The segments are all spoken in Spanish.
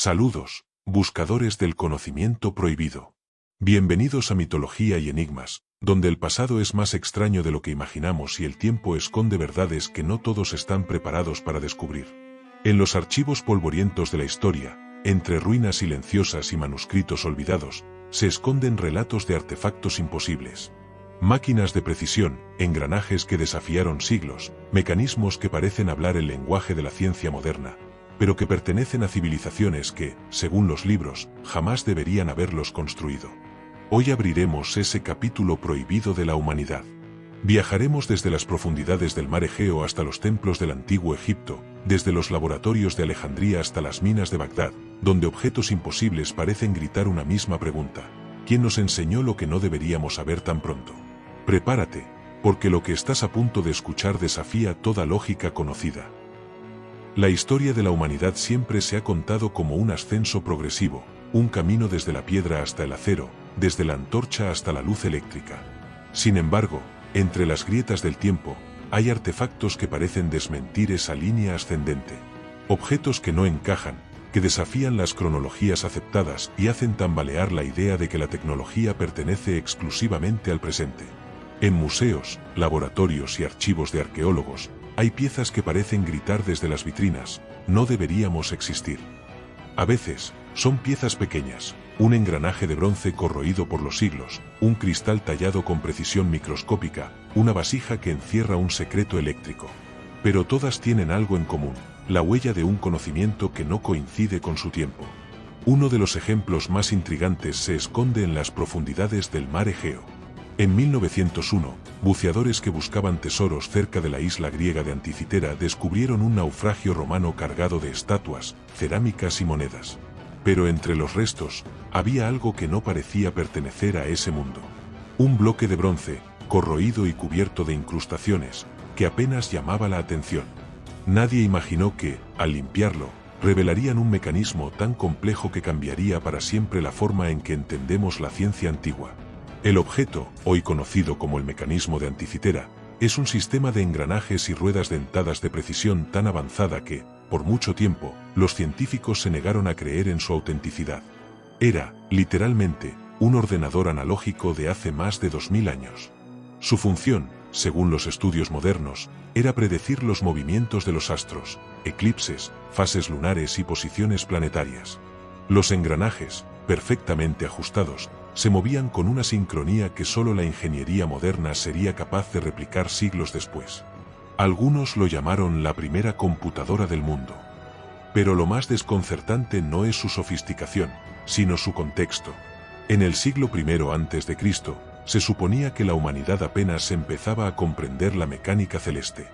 Saludos, buscadores del conocimiento prohibido. Bienvenidos a Mitología y Enigmas, donde el pasado es más extraño de lo que imaginamos y el tiempo esconde verdades que no todos están preparados para descubrir. En los archivos polvorientos de la historia, entre ruinas silenciosas y manuscritos olvidados, se esconden relatos de artefactos imposibles. Máquinas de precisión, engranajes que desafiaron siglos, mecanismos que parecen hablar el lenguaje de la ciencia moderna, pero que pertenecen a civilizaciones que, según los libros, jamás deberían haberlos construido. Hoy abriremos ese capítulo prohibido de la humanidad. Viajaremos desde las profundidades del mar Egeo hasta los templos del antiguo Egipto, desde los laboratorios de Alejandría hasta las minas de Bagdad, donde objetos imposibles parecen gritar una misma pregunta: ¿quién nos enseñó lo que no deberíamos saber tan pronto? Prepárate, porque lo que estás a punto de escuchar desafía toda lógica conocida. La historia de la humanidad siempre se ha contado como un ascenso progresivo, un camino desde la piedra hasta el acero, desde la antorcha hasta la luz eléctrica. Sin embargo, entre las grietas del tiempo, hay artefactos que parecen desmentir esa línea ascendente. Objetos que no encajan, que desafían las cronologías aceptadas y hacen tambalear la idea de que la tecnología pertenece exclusivamente al presente. En museos, laboratorios y archivos de arqueólogos, hay piezas que parecen gritar desde las vitrinas: no deberíamos existir. A veces, son piezas pequeñas, un engranaje de bronce corroído por los siglos, un cristal tallado con precisión microscópica, una vasija que encierra un secreto eléctrico. Pero todas tienen algo en común: la huella de un conocimiento que no coincide con su tiempo. Uno de los ejemplos más intrigantes se esconde en las profundidades del mar Egeo. En 1901, buceadores que buscaban tesoros cerca de la isla griega de Anticitera descubrieron un naufragio romano cargado de estatuas, cerámicas y monedas. Pero entre los restos, había algo que no parecía pertenecer a ese mundo. Un bloque de bronce, corroído y cubierto de incrustaciones, que apenas llamaba la atención. Nadie imaginó que, al limpiarlo, revelarían un mecanismo tan complejo que cambiaría para siempre la forma en que entendemos la ciencia antigua. El objeto, hoy conocido como el mecanismo de Anticitera, es un sistema de engranajes y ruedas dentadas de precisión tan avanzada que, por mucho tiempo, los científicos se negaron a creer en su autenticidad. Era, literalmente, un ordenador analógico de hace más de 2000 años. Su función, según los estudios modernos, era predecir los movimientos de los astros, eclipses, fases lunares y posiciones planetarias. Los engranajes, perfectamente ajustados, se movían con una sincronía que solo la ingeniería moderna sería capaz de replicar siglos después. Algunos lo llamaron la primera computadora del mundo. Pero lo más desconcertante no es su sofisticación, sino su contexto. En el siglo I a.C., se suponía que la humanidad apenas empezaba a comprender la mecánica celeste.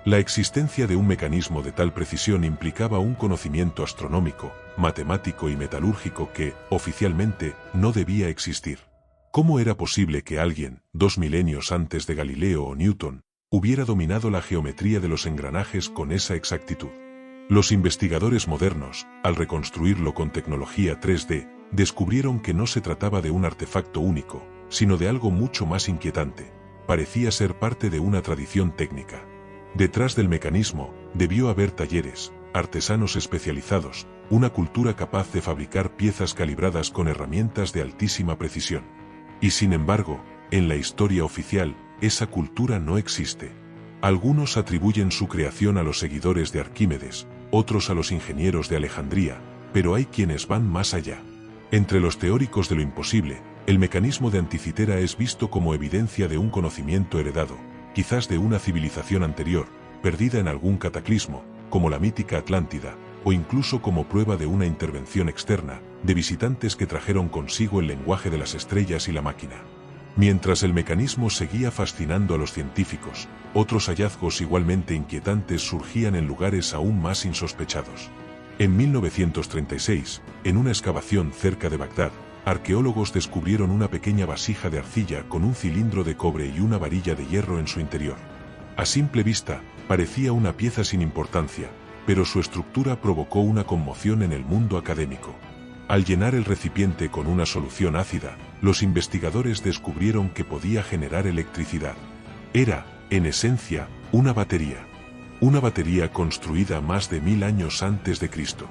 La existencia de un mecanismo de tal precisión implicaba un conocimiento astronómico, matemático y metalúrgico que, oficialmente, no debía existir. ¿Cómo era posible que alguien, 2 milenios antes de Galileo o Newton, hubiera dominado la geometría de los engranajes con esa exactitud? Los investigadores modernos, al reconstruirlo con tecnología 3D, descubrieron que no se trataba de un artefacto único, sino de algo mucho más inquietante. Parecía ser parte de una tradición técnica. Detrás del mecanismo, debió haber talleres, artesanos especializados, una cultura capaz de fabricar piezas calibradas con herramientas de altísima precisión. Y sin embargo, en la historia oficial, esa cultura no existe. Algunos atribuyen su creación a los seguidores de Arquímedes, otros a los ingenieros de Alejandría, pero hay quienes van más allá. Entre los teóricos de lo imposible, el mecanismo de Anticitera es visto como evidencia de un conocimiento heredado, quizás de una civilización anterior, perdida en algún cataclismo, como la mítica Atlántida, o incluso como prueba de una intervención externa, de visitantes que trajeron consigo el lenguaje de las estrellas y la máquina. Mientras el mecanismo seguía fascinando a los científicos, otros hallazgos igualmente inquietantes surgían en lugares aún más insospechados. En 1936, en una excavación cerca de Bagdad, arqueólogos descubrieron una pequeña vasija de arcilla con un cilindro de cobre y una varilla de hierro en su interior. A simple vista, parecía una pieza sin importancia, pero su estructura provocó una conmoción en el mundo académico. Al llenar el recipiente con una solución ácida, los investigadores descubrieron que podía generar electricidad. Era, en esencia, una batería. Una batería construida más de 1000 años antes de Cristo.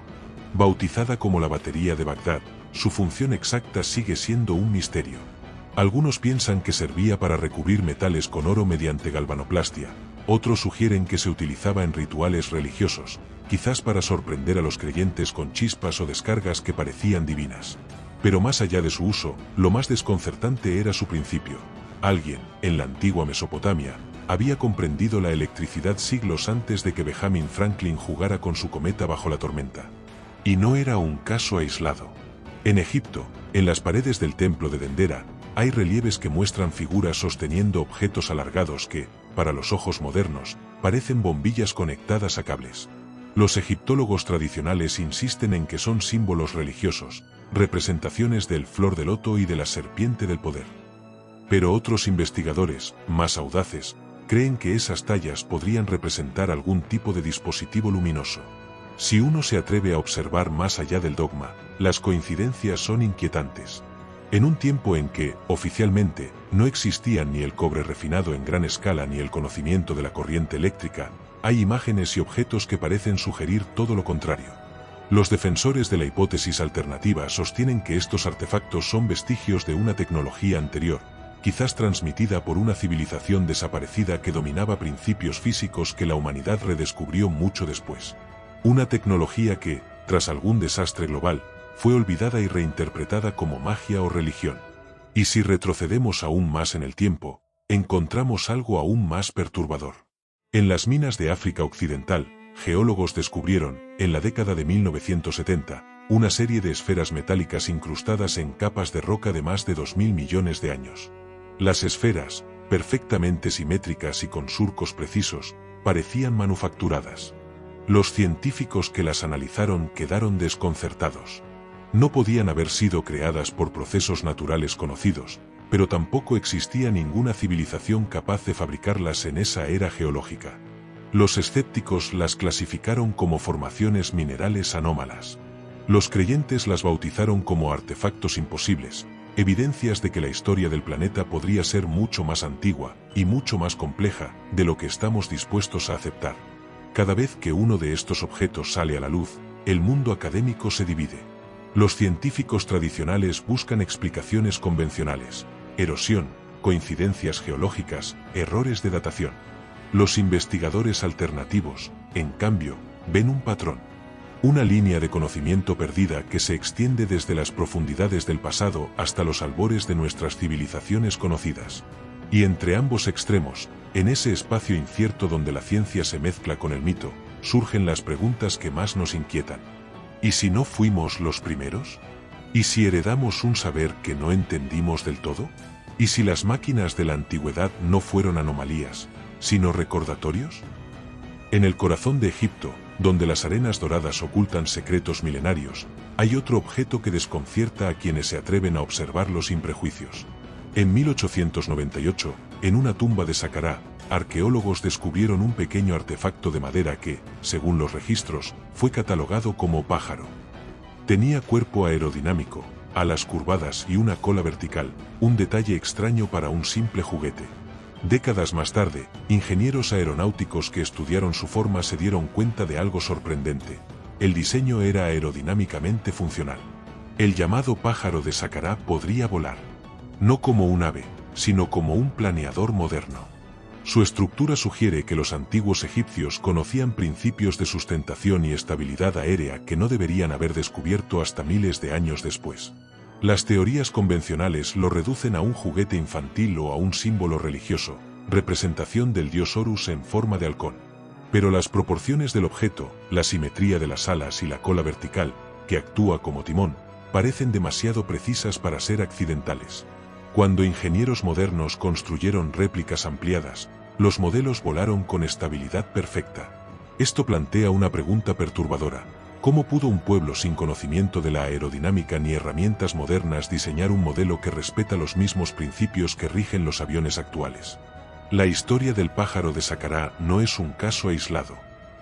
Bautizada como la batería de Bagdad, su función exacta sigue siendo un misterio. Algunos piensan que servía para recubrir metales con oro mediante galvanoplastia, otros sugieren que se utilizaba en rituales religiosos, quizás para sorprender a los creyentes con chispas o descargas que parecían divinas. Pero más allá de su uso, lo más desconcertante era su principio. Alguien, en la antigua Mesopotamia, había comprendido la electricidad siglos antes de que Benjamin Franklin jugara con su cometa bajo la tormenta. Y no era un caso aislado. En Egipto, en las paredes del templo de Dendera, hay relieves que muestran figuras sosteniendo objetos alargados que, para los ojos modernos, parecen bombillas conectadas a cables. Los egiptólogos tradicionales insisten en que son símbolos religiosos, representaciones del flor de loto y de la serpiente del poder. Pero otros investigadores, más audaces, creen que esas tallas podrían representar algún tipo de dispositivo luminoso. Si uno se atreve a observar más allá del dogma, las coincidencias son inquietantes. En un tiempo en que, oficialmente, no existían ni el cobre refinado en gran escala ni el conocimiento de la corriente eléctrica, hay imágenes y objetos que parecen sugerir todo lo contrario. Los defensores de la hipótesis alternativa sostienen que estos artefactos son vestigios de una tecnología anterior, quizás transmitida por una civilización desaparecida que dominaba principios físicos que la humanidad redescubrió mucho después. Una tecnología que, tras algún desastre global, fue olvidada y reinterpretada como magia o religión. Y si retrocedemos aún más en el tiempo, encontramos algo aún más perturbador. En las minas de África Occidental, geólogos descubrieron, en la década de 1970, una serie de esferas metálicas incrustadas en capas de roca de más de 2.000 millones de años. Las esferas, perfectamente simétricas y con surcos precisos, parecían manufacturadas. Los científicos que las analizaron quedaron desconcertados. No podían haber sido creadas por procesos naturales conocidos, pero tampoco existía ninguna civilización capaz de fabricarlas en esa era geológica. Los escépticos las clasificaron como formaciones minerales anómalas. Los creyentes las bautizaron como artefactos imposibles, evidencias de que la historia del planeta podría ser mucho más antigua y mucho más compleja de lo que estamos dispuestos a aceptar. Cada vez que uno de estos objetos sale a la luz, el mundo académico se divide. Los científicos tradicionales buscan explicaciones convencionales: erosión, coincidencias geológicas, errores de datación. Los investigadores alternativos, en cambio, ven un patrón. Una línea de conocimiento perdida que se extiende desde las profundidades del pasado hasta los albores de nuestras civilizaciones conocidas. Y entre ambos extremos, en ese espacio incierto donde la ciencia se mezcla con el mito, surgen las preguntas que más nos inquietan. ¿Y si no fuimos los primeros? ¿Y si heredamos un saber que no entendimos del todo? ¿Y si las máquinas de la antigüedad no fueron anomalías, sino recordatorios? En el corazón de Egipto, donde las arenas doradas ocultan secretos milenarios, hay otro objeto que desconcierta a quienes se atreven a observarlo sin prejuicios. En 1898, en una tumba de Saqqarah, arqueólogos descubrieron un pequeño artefacto de madera que, según los registros, fue catalogado como pájaro. Tenía cuerpo aerodinámico, alas curvadas y una cola vertical, un detalle extraño para un simple juguete. Décadas más tarde, ingenieros aeronáuticos que estudiaron su forma se dieron cuenta de algo sorprendente. El diseño era aerodinámicamente funcional. El llamado pájaro de Saqqarah podría volar. No como un ave, sino como un planeador moderno. Su estructura sugiere que los antiguos egipcios conocían principios de sustentación y estabilidad aérea que no deberían haber descubierto hasta miles de años después. Las teorías convencionales lo reducen a un juguete infantil o a un símbolo religioso, representación del dios Horus en forma de halcón. Pero las proporciones del objeto, la simetría de las alas y la cola vertical, que actúa como timón, parecen demasiado precisas para ser accidentales. Cuando ingenieros modernos construyeron réplicas ampliadas, los modelos volaron con estabilidad perfecta. Esto plantea una pregunta perturbadora: ¿cómo pudo un pueblo sin conocimiento de la aerodinámica ni herramientas modernas diseñar un modelo que respeta los mismos principios que rigen los aviones actuales? La historia del pájaro de Saqqarah no es un caso aislado.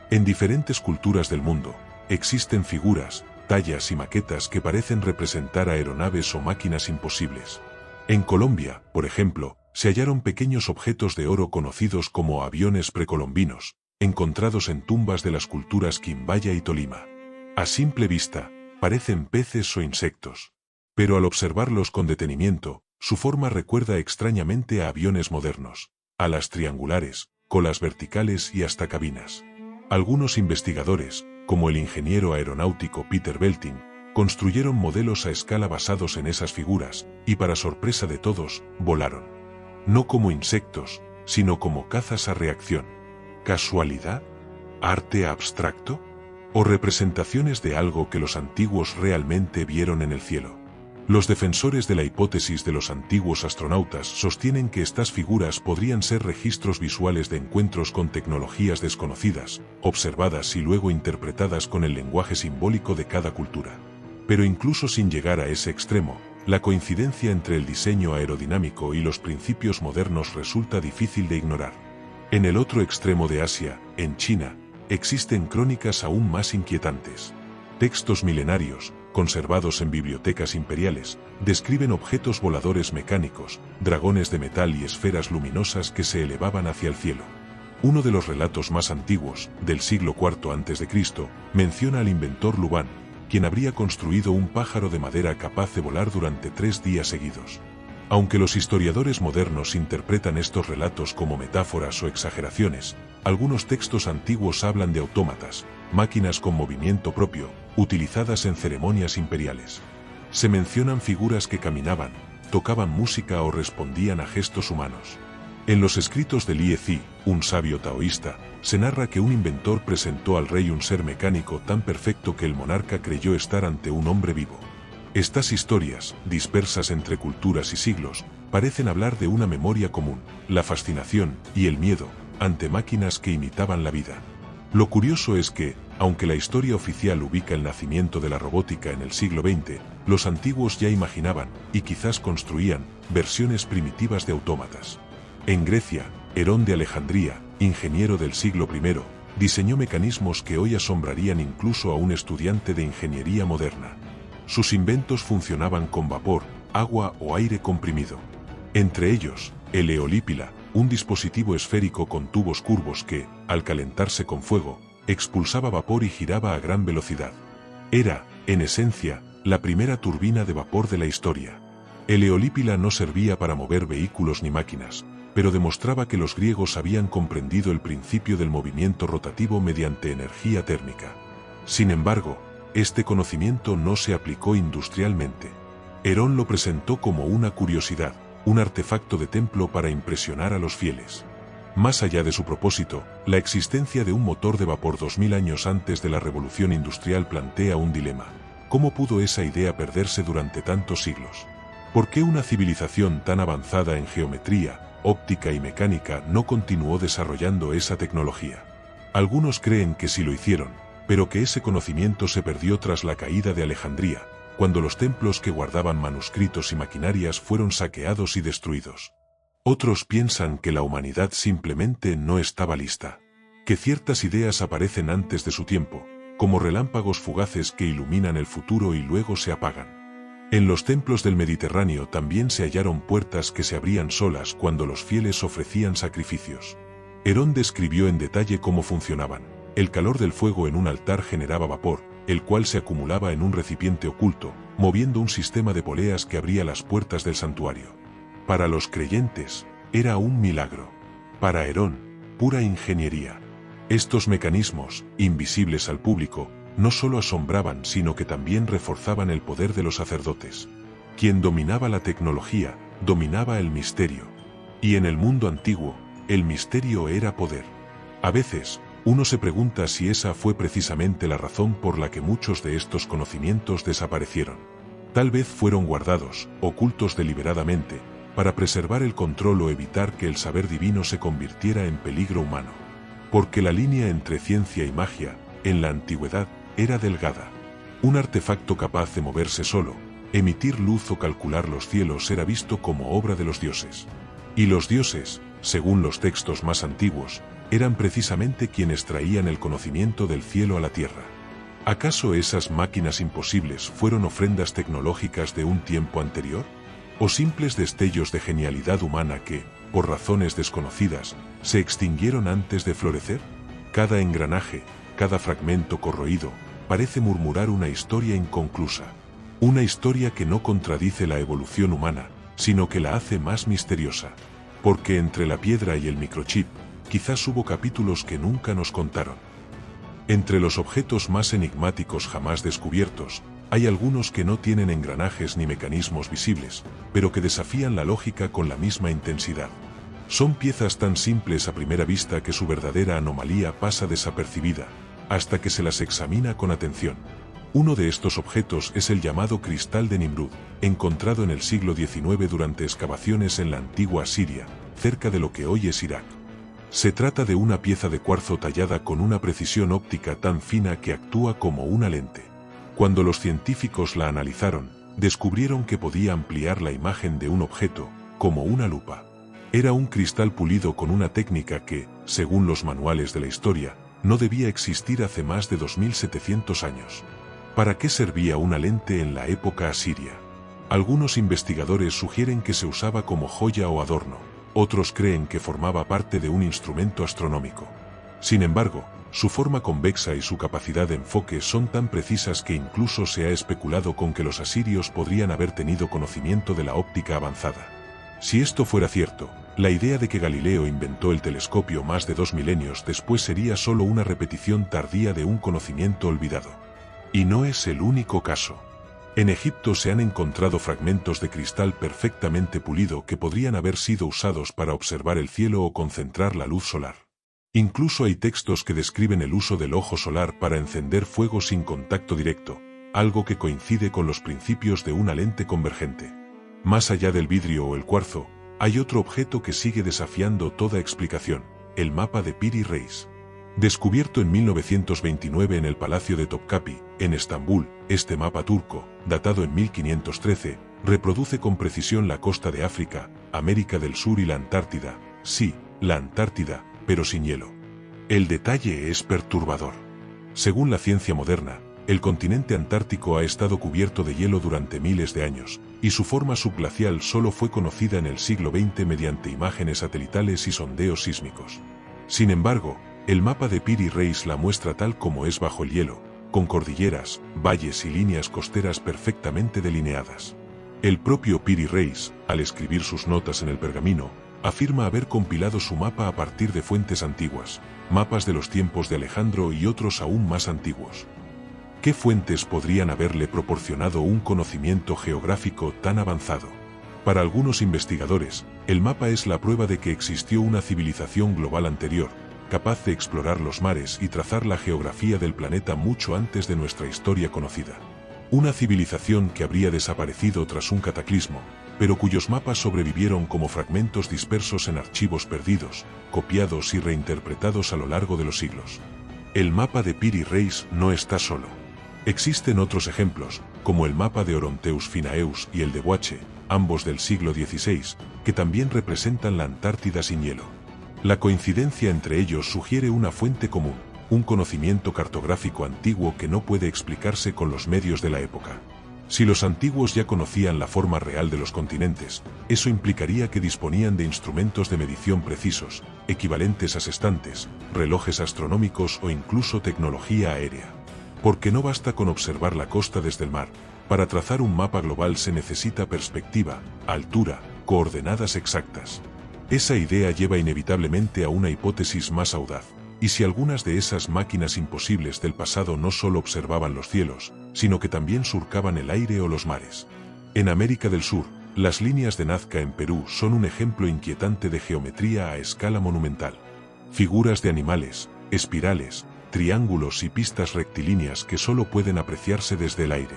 En diferentes culturas del mundo, existen figuras, tallas y maquetas que parecen representar aeronaves o máquinas imposibles. En Colombia, por ejemplo, se hallaron pequeños objetos de oro conocidos como aviones precolombinos, encontrados en tumbas de las culturas Quimbaya y Tolima. A simple vista, parecen peces o insectos. Pero al observarlos con detenimiento, su forma recuerda extrañamente a aviones modernos, alas triangulares, colas verticales y hasta cabinas. Algunos investigadores, como el ingeniero aeronáutico Peter Belting, construyeron modelos a escala basados en esas figuras, y para sorpresa de todos, volaron. No como insectos, sino como cazas a reacción. ¿Casualidad? ¿Arte abstracto? ¿O representaciones de algo que los antiguos realmente vieron en el cielo? Los defensores de la hipótesis de los antiguos astronautas sostienen que estas figuras podrían ser registros visuales de encuentros con tecnologías desconocidas, observadas y luego interpretadas con el lenguaje simbólico de cada cultura. Pero incluso sin llegar a ese extremo, la coincidencia entre el diseño aerodinámico y los principios modernos resulta difícil de ignorar. En el otro extremo de Asia, en China, existen crónicas aún más inquietantes. Textos milenarios, conservados en bibliotecas imperiales, describen objetos voladores mecánicos, dragones de metal y esferas luminosas que se elevaban hacia el cielo. Uno de los relatos más antiguos, del siglo IV a.C., menciona al inventor Luban, quien habría construido un pájaro de madera capaz de volar durante 3 días seguidos. Aunque los historiadores modernos interpretan estos relatos como metáforas o exageraciones, algunos textos antiguos hablan de autómatas, máquinas con movimiento propio, utilizadas en ceremonias imperiales. Se mencionan figuras que caminaban, tocaban música o respondían a gestos humanos. En los escritos de Lie Zi, un sabio taoísta, se narra que un inventor presentó al rey un ser mecánico tan perfecto que el monarca creyó estar ante un hombre vivo. Estas historias, dispersas entre culturas y siglos, parecen hablar de una memoria común, la fascinación y el miedo ante máquinas que imitaban la vida. Lo curioso es que, aunque la historia oficial ubica el nacimiento de la robótica en el siglo XX, los antiguos ya imaginaban, y quizás construían, versiones primitivas de autómatas. En Grecia, Herón de Alejandría, ingeniero del siglo I, diseñó mecanismos que hoy asombrarían incluso a un estudiante de ingeniería moderna. Sus inventos funcionaban con vapor, agua o aire comprimido. Entre ellos, el eolípila, un dispositivo esférico con tubos curvos que, al calentarse con fuego, expulsaba vapor y giraba a gran velocidad. Era, en esencia, la primera turbina de vapor de la historia. El eolípila no servía para mover vehículos ni máquinas, pero demostraba que los griegos habían comprendido el principio del movimiento rotativo mediante energía térmica. Sin embargo, este conocimiento no se aplicó industrialmente. Herón lo presentó como una curiosidad, un artefacto de templo para impresionar a los fieles. Más allá de su propósito, la existencia de un motor de vapor 2000 años antes de la revolución industrial plantea un dilema. ¿Cómo pudo esa idea perderse durante tantos siglos? ¿Por qué una civilización tan avanzada en geometría, óptica y mecánica no continuó desarrollando esa tecnología? Algunos creen que sí lo hicieron, pero que ese conocimiento se perdió tras la caída de Alejandría, cuando los templos que guardaban manuscritos y maquinarias fueron saqueados y destruidos. Otros piensan que la humanidad simplemente no estaba lista, que ciertas ideas aparecen antes de su tiempo, como relámpagos fugaces que iluminan el futuro y luego se apagan. En los templos del Mediterráneo también se hallaron puertas que se abrían solas cuando los fieles ofrecían sacrificios. Herón describió en detalle cómo funcionaban. El calor del fuego en un altar generaba vapor, el cual se acumulaba en un recipiente oculto, moviendo un sistema de poleas que abría las puertas del santuario. Para los creyentes, era un milagro. Para Herón, pura ingeniería. Estos mecanismos, invisibles al público, no solo asombraban sino que también reforzaban el poder de los sacerdotes. Quien dominaba la tecnología, dominaba el misterio. Y en el mundo antiguo, el misterio era poder. A veces, uno se pregunta si esa fue precisamente la razón por la que muchos de estos conocimientos desaparecieron. Tal vez fueron guardados, ocultos deliberadamente, para preservar el control o evitar que el saber divino se convirtiera en peligro humano. Porque la línea entre ciencia y magia, en la antigüedad, era delgada. Un artefacto capaz de moverse solo, emitir luz o calcular los cielos era visto como obra de los dioses. Y los dioses, según los textos más antiguos, eran precisamente quienes traían el conocimiento del cielo a la tierra. ¿Acaso esas máquinas imposibles fueron ofrendas tecnológicas de un tiempo anterior? ¿O simples destellos de genialidad humana que, por razones desconocidas, se extinguieron antes de florecer? Cada engranaje, cada fragmento corroído, parece murmurar una historia inconclusa. Una historia que no contradice la evolución humana, sino que la hace más misteriosa. Porque entre la piedra y el microchip, quizás hubo capítulos que nunca nos contaron. Entre los objetos más enigmáticos jamás descubiertos, hay algunos que no tienen engranajes ni mecanismos visibles, pero que desafían la lógica con la misma intensidad. Son piezas tan simples a primera vista que su verdadera anomalía pasa desapercibida, hasta que se las examina con atención. Uno de estos objetos es el llamado cristal de Nimrud, encontrado en el siglo XIX durante excavaciones en la antigua Siria, cerca de lo que hoy es Irak. Se trata de una pieza de cuarzo tallada con una precisión óptica tan fina que actúa como una lente. Cuando los científicos la analizaron, descubrieron que podía ampliar la imagen de un objeto, como una lupa. Era un cristal pulido con una técnica que, según los manuales de la historia, no debía existir hace más de 2700 años. ¿Para qué servía una lente en la época asiria? Algunos investigadores sugieren que se usaba como joya o adorno, otros creen que formaba parte de un instrumento astronómico. Sin embargo, su forma convexa y su capacidad de enfoque son tan precisas que incluso se ha especulado con que los asirios podrían haber tenido conocimiento de la óptica avanzada. Si esto fuera cierto, la idea de que Galileo inventó el telescopio más de 2 milenios después sería solo una repetición tardía de un conocimiento olvidado. Y no es el único caso. En Egipto se han encontrado fragmentos de cristal perfectamente pulido que podrían haber sido usados para observar el cielo o concentrar la luz solar. Incluso hay textos que describen el uso del ojo solar para encender fuego sin contacto directo, algo que coincide con los principios de una lente convergente. Más allá del vidrio o el cuarzo, hay otro objeto que sigue desafiando toda explicación, el mapa de Piri Reis. Descubierto en 1929 en el Palacio de Topkapi, en Estambul, este mapa turco, datado en 1513, reproduce con precisión la costa de África, América del Sur y la Antártida. Sí, la Antártida, pero sin hielo. El detalle es perturbador. Según la ciencia moderna, el continente antártico ha estado cubierto de hielo durante miles de años, y su forma subglacial solo fue conocida en el siglo XX mediante imágenes satelitales y sondeos sísmicos. Sin embargo, el mapa de Piri Reis la muestra tal como es bajo el hielo, con cordilleras, valles y líneas costeras perfectamente delineadas. El propio Piri Reis, al escribir sus notas en el pergamino, afirma haber compilado su mapa a partir de fuentes antiguas, mapas de los tiempos de Alejandro y otros aún más antiguos. ¿Qué fuentes podrían haberle proporcionado un conocimiento geográfico tan avanzado? Para algunos investigadores, el mapa es la prueba de que existió una civilización global anterior, capaz de explorar los mares y trazar la geografía del planeta mucho antes de nuestra historia conocida. Una civilización que habría desaparecido tras un cataclismo, pero cuyos mapas sobrevivieron como fragmentos dispersos en archivos perdidos, copiados y reinterpretados a lo largo de los siglos. El mapa de Piri Reis no está solo. Existen otros ejemplos, como el mapa de Oronteus Finaeus y el de Boache, ambos del siglo XVI, que también representan la Antártida sin hielo. La coincidencia entre ellos sugiere una fuente común, un conocimiento cartográfico antiguo que no puede explicarse con los medios de la época. Si los antiguos ya conocían la forma real de los continentes, eso implicaría que disponían de instrumentos de medición precisos, equivalentes a sextantes, relojes astronómicos o incluso tecnología aérea. Porque no basta con observar la costa desde el mar, para trazar un mapa global se necesita perspectiva, altura, coordenadas exactas. Esa idea lleva inevitablemente a una hipótesis más audaz, y si algunas de esas máquinas imposibles del pasado no solo observaban los cielos, sino que también surcaban el aire o los mares. En América del Sur, las líneas de Nazca en Perú son un ejemplo inquietante de geometría a escala monumental. Figuras de animales, espirales, triángulos y pistas rectilíneas que solo pueden apreciarse desde el aire.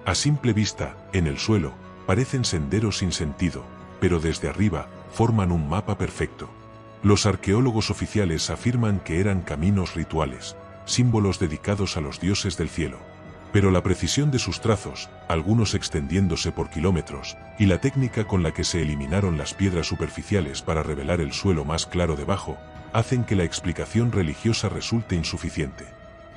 A simple vista, en el suelo, parecen senderos sin sentido, pero desde arriba, forman un mapa perfecto. Los arqueólogos oficiales afirman que eran caminos rituales, símbolos dedicados a los dioses del cielo. Pero la precisión de sus trazos, algunos extendiéndose por kilómetros, y la técnica con la que se eliminaron las piedras superficiales para revelar el suelo más claro debajo, hacen que la explicación religiosa resulte insuficiente.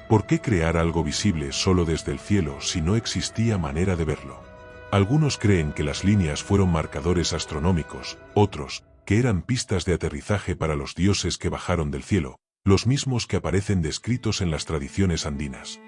¿Por qué crear algo visible solo desde el cielo si no existía manera de verlo? Algunos creen que las líneas fueron marcadores astronómicos, otros, que eran pistas de aterrizaje para los dioses que bajaron del cielo, los mismos que aparecen descritos en las tradiciones andinas.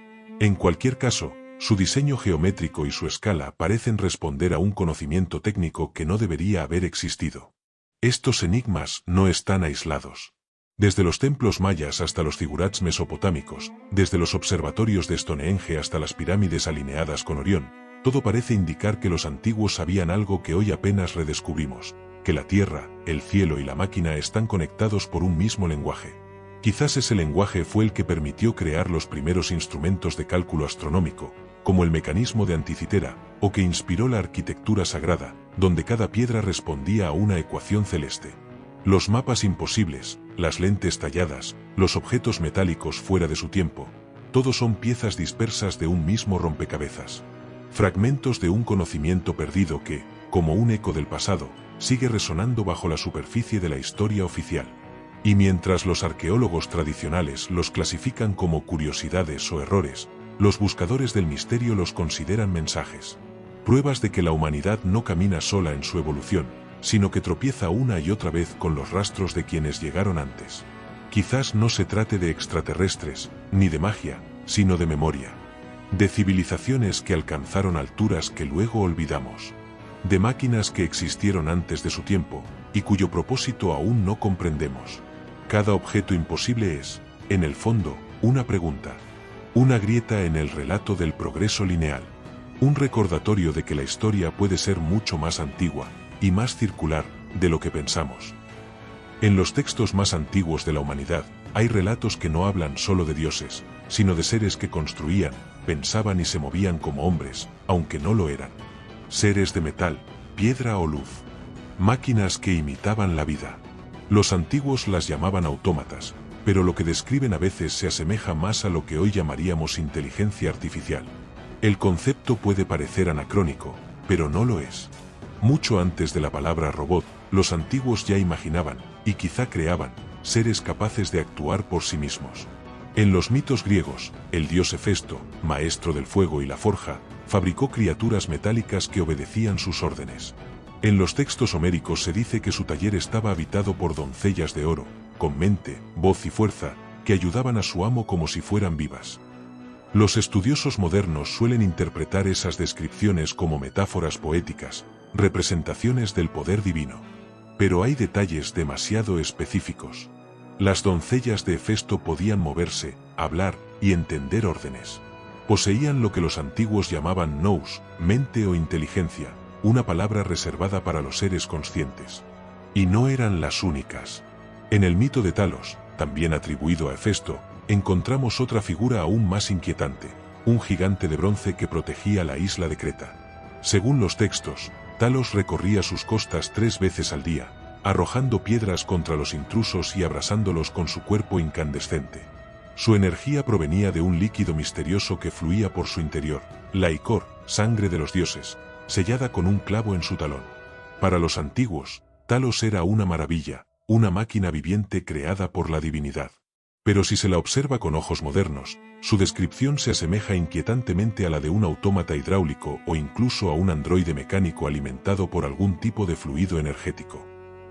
En cualquier caso, su diseño geométrico y su escala parecen responder a un conocimiento técnico que no debería haber existido. Estos enigmas no están aislados. Desde los templos mayas hasta los zigurats mesopotámicos, desde los observatorios de Stonehenge hasta las pirámides alineadas con Orión, todo parece indicar que los antiguos sabían algo que hoy apenas redescubrimos, que la tierra, el cielo y la máquina están conectados por un mismo lenguaje. Quizás ese lenguaje fue el que permitió crear los primeros instrumentos de cálculo astronómico, como el mecanismo de Anticitera, o que inspiró la arquitectura sagrada, donde cada piedra respondía a una ecuación celeste. Los mapas imposibles, las lentes talladas, los objetos metálicos fuera de su tiempo, todos son piezas dispersas de un mismo rompecabezas. Fragmentos de un conocimiento perdido que, como un eco del pasado, sigue resonando bajo la superficie de la historia oficial. Y mientras los arqueólogos tradicionales los clasifican como curiosidades o errores, los buscadores del misterio los consideran mensajes. Pruebas de que la humanidad no camina sola en su evolución, sino que tropieza una y otra vez con los rastros de quienes llegaron antes. Quizás no se trate de extraterrestres, ni de magia, sino de memoria. De civilizaciones que alcanzaron alturas que luego olvidamos. De máquinas que existieron antes de su tiempo, y cuyo propósito aún no comprendemos. Cada objeto imposible es, en el fondo, una pregunta. Una grieta en el relato del progreso lineal. Un recordatorio de que la historia puede ser mucho más antigua, y más circular, de lo que pensamos. En los textos más antiguos de la humanidad, hay relatos que no hablan solo de dioses, sino de seres que construían, pensaban y se movían como hombres, aunque no lo eran. Seres de metal, piedra o luz. Máquinas que imitaban la vida. Los antiguos las llamaban autómatas, pero lo que describen a veces se asemeja más a lo que hoy llamaríamos inteligencia artificial. El concepto puede parecer anacrónico, pero no lo es. Mucho antes de la palabra robot, los antiguos ya imaginaban, y quizá creaban, seres capaces de actuar por sí mismos. En los mitos griegos, el dios Hefesto, maestro del fuego y la forja, fabricó criaturas metálicas que obedecían sus órdenes. En los textos homéricos se dice que su taller estaba habitado por doncellas de oro, con mente, voz y fuerza, que ayudaban a su amo como si fueran vivas. Los estudiosos modernos suelen interpretar esas descripciones como metáforas poéticas, representaciones del poder divino. Pero hay detalles demasiado específicos. Las doncellas de Hefesto podían moverse, hablar y entender órdenes. Poseían lo que los antiguos llamaban nous, mente o inteligencia, una palabra reservada para los seres conscientes. Y no eran las únicas. En el mito de Talos, también atribuido a Hefesto, encontramos otra figura aún más inquietante, un gigante de bronce que protegía la isla de Creta. Según los textos, Talos recorría sus costas 3 veces al día, arrojando piedras contra los intrusos y abrasándolos con su cuerpo incandescente. Su energía provenía de un líquido misterioso que fluía por su interior, la icor, sangre de los dioses, sellada con un clavo en su talón. Para los antiguos, Talos era una maravilla, una máquina viviente creada por la divinidad. Pero si se la observa con ojos modernos, su descripción se asemeja inquietantemente a la de un autómata hidráulico o incluso a un androide mecánico alimentado por algún tipo de fluido energético.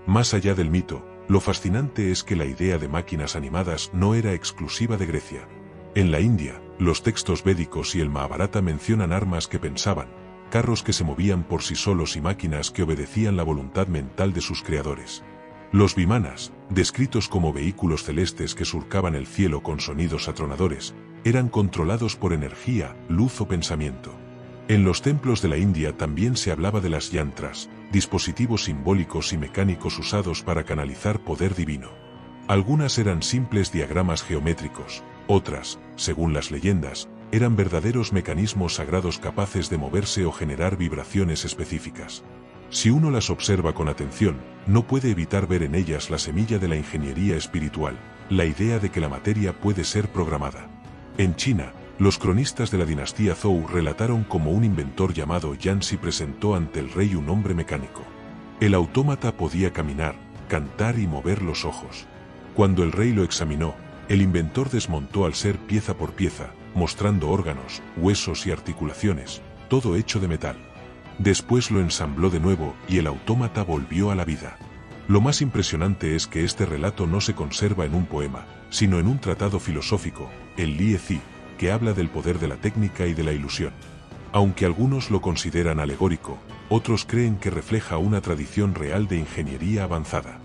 Más allá del mito, lo fascinante es que la idea de máquinas animadas no era exclusiva de Grecia. En la India, los textos védicos y el Mahabharata mencionan armas que pensaban, carros que se movían por sí solos y máquinas que obedecían la voluntad mental de sus creadores. Los vimanas, descritos como vehículos celestes que surcaban el cielo con sonidos atronadores, eran controlados por energía, luz o pensamiento. En los templos de la India también se hablaba de las yantras, dispositivos simbólicos y mecánicos usados para canalizar poder divino. Algunas eran simples diagramas geométricos, otras, según las leyendas, eran verdaderos mecanismos sagrados capaces de moverse o generar vibraciones específicas. Si uno las observa con atención, no puede evitar ver en ellas la semilla de la ingeniería espiritual, la idea de que la materia puede ser programada. En China, los cronistas de la dinastía Zhou relataron cómo un inventor llamado Yan Xi presentó ante el rey un hombre mecánico. El autómata podía caminar, cantar y mover los ojos. Cuando el rey lo examinó, el inventor desmontó al ser pieza por pieza, mostrando órganos, huesos y articulaciones, todo hecho de metal. Después lo ensambló de nuevo y el autómata volvió a la vida. Lo más impresionante es que este relato no se conserva en un poema, sino en un tratado filosófico, el Liezi, que habla del poder de la técnica y de la ilusión. Aunque algunos lo consideran alegórico, otros creen que refleja una tradición real de ingeniería avanzada.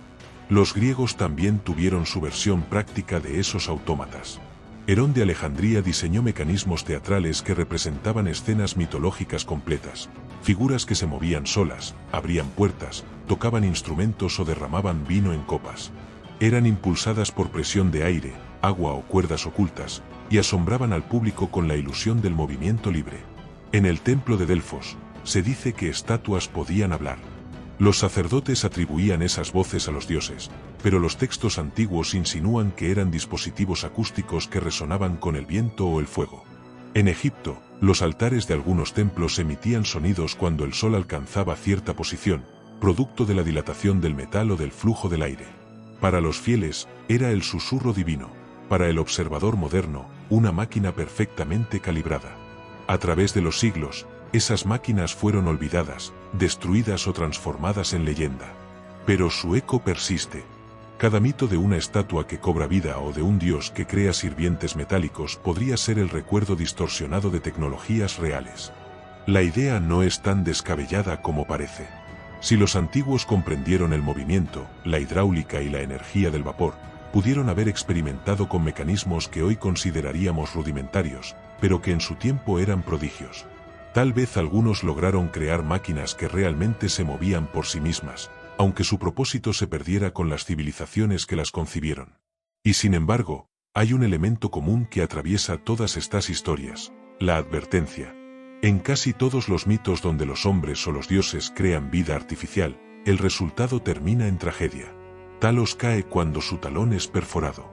Los griegos también tuvieron su versión práctica de esos autómatas. Herón de Alejandría diseñó mecanismos teatrales que representaban escenas mitológicas completas, figuras que se movían solas, abrían puertas, tocaban instrumentos o derramaban vino en copas. Eran impulsadas por presión de aire, agua o cuerdas ocultas, y asombraban al público con la ilusión del movimiento libre. En el templo de Delfos, se dice que estatuas podían hablar. Los sacerdotes atribuían esas voces a los dioses, pero los textos antiguos insinúan que eran dispositivos acústicos que resonaban con el viento o el fuego. En Egipto, los altares de algunos templos emitían sonidos cuando el sol alcanzaba cierta posición, producto de la dilatación del metal o del flujo del aire. Para los fieles, era el susurro divino; para el observador moderno, una máquina perfectamente calibrada. A través de los siglos, esas máquinas fueron olvidadas, destruidas o transformadas en leyenda. Pero su eco persiste. Cada mito de una estatua que cobra vida o de un dios que crea sirvientes metálicos podría ser el recuerdo distorsionado de tecnologías reales. La idea no es tan descabellada como parece. Si los antiguos comprendieron el movimiento, la hidráulica y la energía del vapor, pudieron haber experimentado con mecanismos que hoy consideraríamos rudimentarios, pero que en su tiempo eran prodigios. Tal vez algunos lograron crear máquinas que realmente se movían por sí mismas, aunque su propósito se perdiera con las civilizaciones que las concibieron. Y sin embargo, hay un elemento común que atraviesa todas estas historias: la advertencia. En casi todos los mitos donde los hombres o los dioses crean vida artificial, el resultado termina en tragedia. Talos cae cuando su talón es perforado.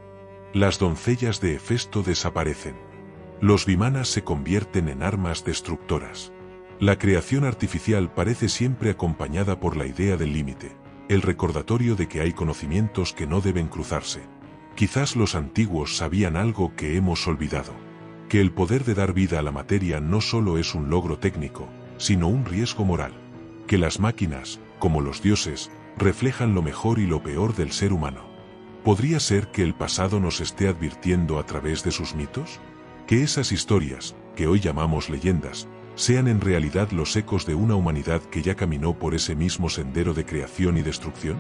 Las doncellas de Hefesto desaparecen. Los vimanas se convierten en armas destructoras. La creación artificial parece siempre acompañada por la idea del límite, el recordatorio de que hay conocimientos que no deben cruzarse. Quizás los antiguos sabían algo que hemos olvidado: que el poder de dar vida a la materia no solo es un logro técnico, sino un riesgo moral. Que las máquinas, como los dioses, reflejan lo mejor y lo peor del ser humano. ¿Podría ser que el pasado nos esté advirtiendo a través de sus mitos? Que esas historias, que hoy llamamos leyendas, sean en realidad los ecos de una humanidad que ya caminó por ese mismo sendero de creación y destrucción.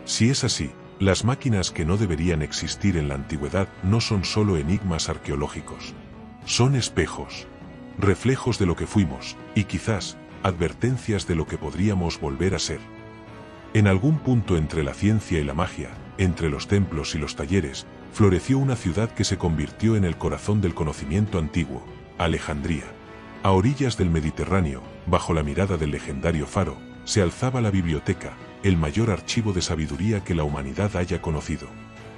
Si es así, las máquinas que no deberían existir en la antigüedad no son solo enigmas arqueológicos. Son espejos, reflejos de lo que fuimos, y quizás, advertencias de lo que podríamos volver a ser. En algún punto entre la ciencia y la magia, entre los templos y los talleres, floreció una ciudad que se convirtió en el corazón del conocimiento antiguo: Alejandría. A orillas del Mediterráneo, bajo la mirada del legendario Faro, se alzaba la biblioteca, el mayor archivo de sabiduría que la humanidad haya conocido.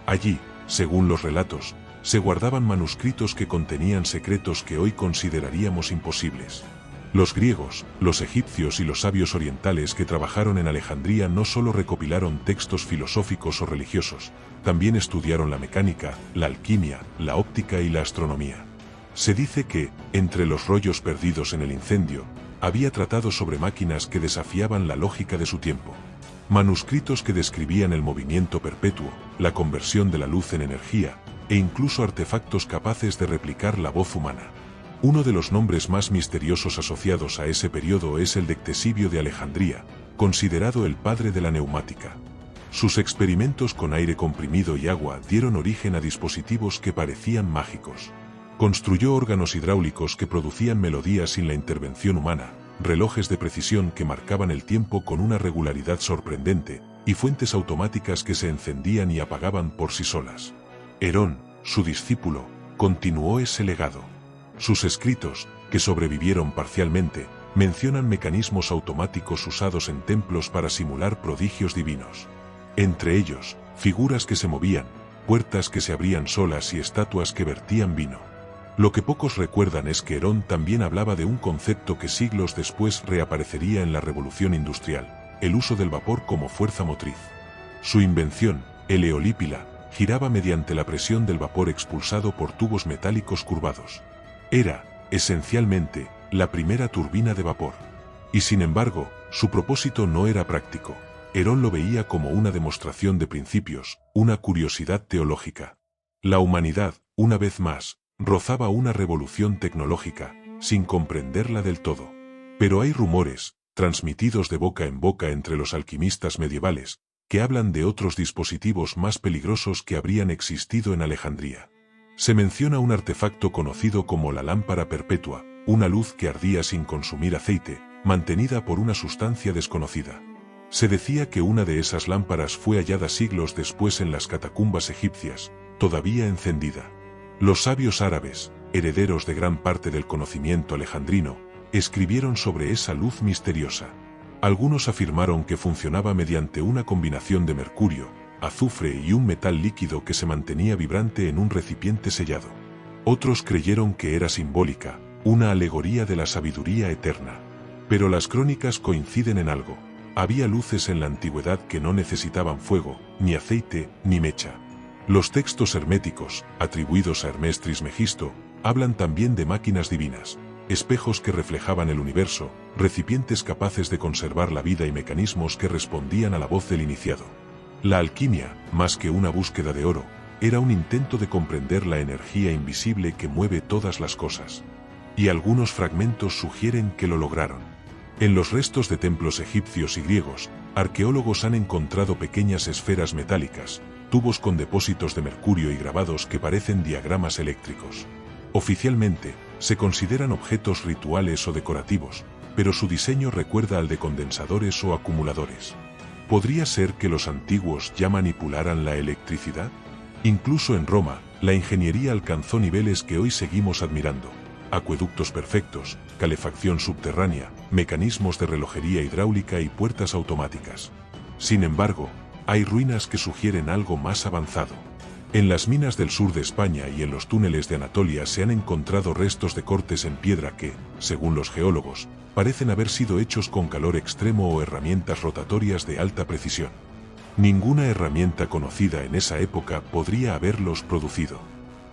Allí, según los relatos, se guardaban manuscritos que contenían secretos que hoy consideraríamos imposibles. Los griegos, los egipcios y los sabios orientales que trabajaron en Alejandría no solo recopilaron textos filosóficos o religiosos, también estudiaron la mecánica, la alquimia, la óptica y la astronomía. Se dice que, entre los rollos perdidos en el incendio, había tratados sobre máquinas que desafiaban la lógica de su tiempo. Manuscritos que describían el movimiento perpetuo, la conversión de la luz en energía, e incluso artefactos capaces de replicar la voz humana. Uno de los nombres más misteriosos asociados a ese periodo es el de Ctesibio de Alejandría, considerado el padre de la neumática. Sus experimentos con aire comprimido y agua dieron origen a dispositivos que parecían mágicos. Construyó órganos hidráulicos que producían melodías sin la intervención humana, relojes de precisión que marcaban el tiempo con una regularidad sorprendente, y fuentes automáticas que se encendían y apagaban por sí solas. Herón, su discípulo, continuó ese legado. Sus escritos, que sobrevivieron parcialmente, mencionan mecanismos automáticos usados en templos para simular prodigios divinos. Entre ellos, figuras que se movían, puertas que se abrían solas y estatuas que vertían vino. Lo que pocos recuerdan es que Herón también hablaba de un concepto que siglos después reaparecería en la Revolución Industrial: el uso del vapor como fuerza motriz. Su invención, el eolípila, giraba mediante la presión del vapor expulsado por tubos metálicos curvados. Era, esencialmente, la primera turbina de vapor. Y sin embargo, su propósito no era práctico. Herón lo veía como una demostración de principios, una curiosidad teológica. La humanidad, una vez más, rozaba una revolución tecnológica, sin comprenderla del todo. Pero hay rumores, transmitidos de boca en boca entre los alquimistas medievales, que hablan de otros dispositivos más peligrosos que habrían existido en Alejandría. Se menciona un artefacto conocido como la lámpara perpetua, una luz que ardía sin consumir aceite, mantenida por una sustancia desconocida. Se decía que una de esas lámparas fue hallada siglos después en las catacumbas egipcias, todavía encendida. Los sabios árabes, herederos de gran parte del conocimiento alejandrino, escribieron sobre esa luz misteriosa. Algunos afirmaron que funcionaba mediante una combinación de mercurio, azufre y un metal líquido que se mantenía vibrante en un recipiente sellado. Otros creyeron que era simbólica, una alegoría de la sabiduría eterna. Pero las crónicas coinciden en algo. Había luces en la antigüedad que no necesitaban fuego, ni aceite, ni mecha. Los textos herméticos, atribuidos a Hermes Trismegisto, hablan también de máquinas divinas, espejos que reflejaban el universo, recipientes capaces de conservar la vida y mecanismos que respondían a la voz del iniciado. La alquimia, más que una búsqueda de oro, era un intento de comprender la energía invisible que mueve todas las cosas. Y algunos fragmentos sugieren que lo lograron. En los restos de templos egipcios y griegos, arqueólogos han encontrado pequeñas esferas metálicas, tubos con depósitos de mercurio y grabados que parecen diagramas eléctricos. Oficialmente, se consideran objetos rituales o decorativos, pero su diseño recuerda al de condensadores o acumuladores. ¿Podría ser que los antiguos ya manipularan la electricidad? Incluso en Roma, la ingeniería alcanzó niveles que hoy seguimos admirando. Acueductos perfectos, calefacción subterránea, mecanismos de relojería hidráulica y puertas automáticas. Sin embargo, hay ruinas que sugieren algo más avanzado. En las minas del sur de España y en los túneles de Anatolia se han encontrado restos de cortes en piedra que, según los geólogos, parecen haber sido hechos con calor extremo o herramientas rotatorias de alta precisión. Ninguna herramienta conocida en esa época podría haberlos producido.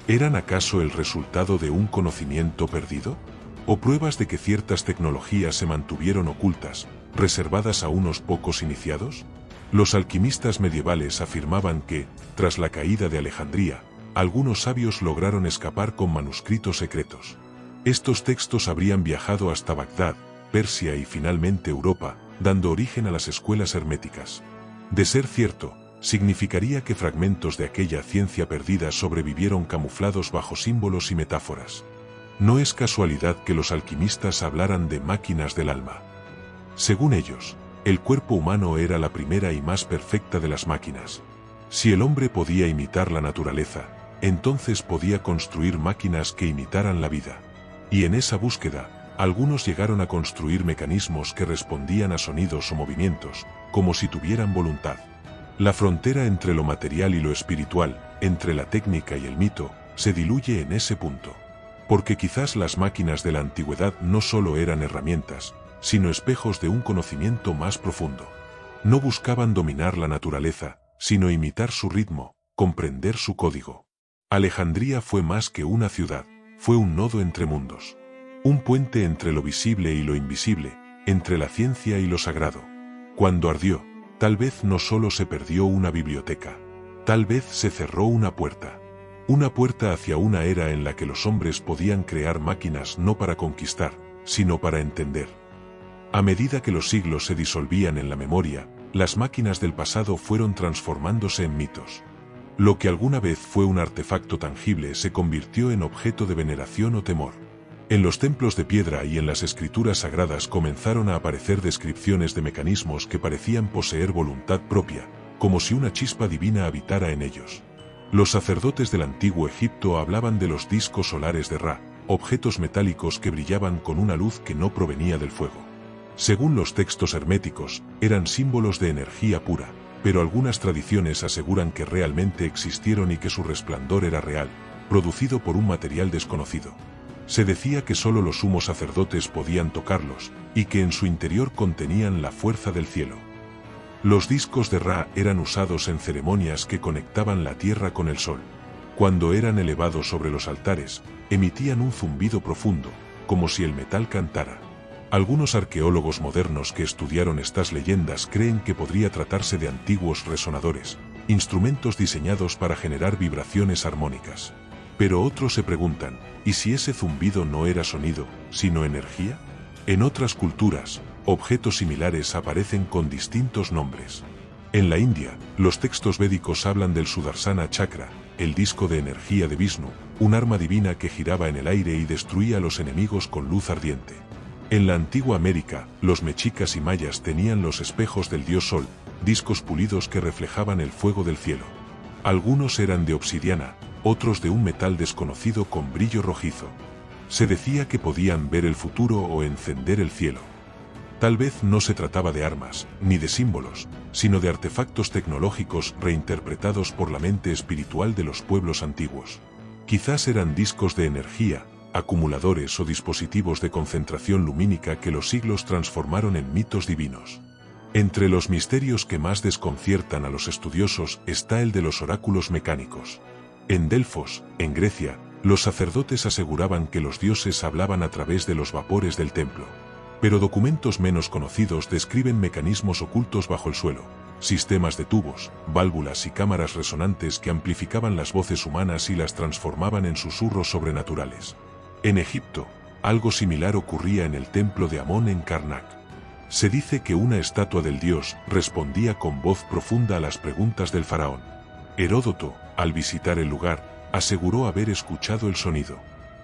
¿Eran acaso el resultado de un conocimiento perdido? ¿O pruebas de que ciertas tecnologías se mantuvieron ocultas, reservadas a unos pocos iniciados? Los alquimistas medievales afirmaban que, tras la caída de Alejandría, algunos sabios lograron escapar con manuscritos secretos. Estos textos habrían viajado hasta Bagdad, Persia y finalmente Europa, dando origen a las escuelas herméticas. De ser cierto, significaría que fragmentos de aquella ciencia perdida sobrevivieron camuflados bajo símbolos y metáforas. No es casualidad que los alquimistas hablaran de máquinas del alma. Según ellos, el cuerpo humano era la primera y más perfecta de las máquinas. Si el hombre podía imitar la naturaleza, entonces podía construir máquinas que imitaran la vida. Y en esa búsqueda, algunos llegaron a construir mecanismos que respondían a sonidos o movimientos, como si tuvieran voluntad. La frontera entre lo material y lo espiritual, entre la técnica y el mito, se diluye en ese punto. Porque quizás las máquinas de la antigüedad no solo eran herramientas, sino espejos de un conocimiento más profundo. No buscaban dominar la naturaleza, sino imitar su ritmo, comprender su código. Alejandría fue más que una ciudad, fue un nodo entre mundos. Un puente entre lo visible y lo invisible, entre la ciencia y lo sagrado. Cuando ardió, tal vez no solo se perdió una biblioteca, tal vez se cerró una puerta. Una puerta hacia una era en la que los hombres podían crear máquinas no para conquistar, sino para entender. A medida que los siglos se disolvían en la memoria, las máquinas del pasado fueron transformándose en mitos. Lo que alguna vez fue un artefacto tangible se convirtió en objeto de veneración o temor. En los templos de piedra y en las escrituras sagradas comenzaron a aparecer descripciones de mecanismos que parecían poseer voluntad propia, como si una chispa divina habitara en ellos. Los sacerdotes del antiguo Egipto hablaban de los discos solares de Ra, objetos metálicos que brillaban con una luz que no provenía del fuego. Según los textos herméticos, eran símbolos de energía pura, pero algunas tradiciones aseguran que realmente existieron y que su resplandor era real, producido por un material desconocido. Se decía que solo los sumos sacerdotes podían tocarlos, y que en su interior contenían la fuerza del cielo. Los discos de Ra eran usados en ceremonias que conectaban la tierra con el sol. Cuando eran elevados sobre los altares, emitían un zumbido profundo, como si el metal cantara. Algunos arqueólogos modernos que estudiaron estas leyendas creen que podría tratarse de antiguos resonadores, instrumentos diseñados para generar vibraciones armónicas. Pero otros se preguntan, ¿y si ese zumbido no era sonido, sino energía? En otras culturas, objetos similares aparecen con distintos nombres. En la India, los textos védicos hablan del Sudarsana Chakra, el disco de energía de Vishnu, un arma divina que giraba en el aire y destruía a los enemigos con luz ardiente. En la antigua América, los mexicas y mayas tenían los espejos del dios Sol, discos pulidos que reflejaban el fuego del cielo. Algunos eran de obsidiana, otros de un metal desconocido con brillo rojizo. Se decía que podían ver el futuro o encender el cielo. Tal vez no se trataba de armas, ni de símbolos, sino de artefactos tecnológicos reinterpretados por la mente espiritual de los pueblos antiguos. Quizás eran discos de energía, acumuladores o dispositivos de concentración lumínica que los siglos transformaron en mitos divinos. Entre los misterios que más desconciertan a los estudiosos está el de los oráculos mecánicos. En Delfos, en Grecia, los sacerdotes aseguraban que los dioses hablaban a través de los vapores del templo. Pero documentos menos conocidos describen mecanismos ocultos bajo el suelo, sistemas de tubos, válvulas y cámaras resonantes que amplificaban las voces humanas y las transformaban en susurros sobrenaturales. En Egipto, algo similar ocurría en el templo de Amón en Karnak. Se dice que una estatua del dios respondía con voz profunda a las preguntas del faraón. Heródoto, al visitar el lugar, aseguró haber escuchado el sonido.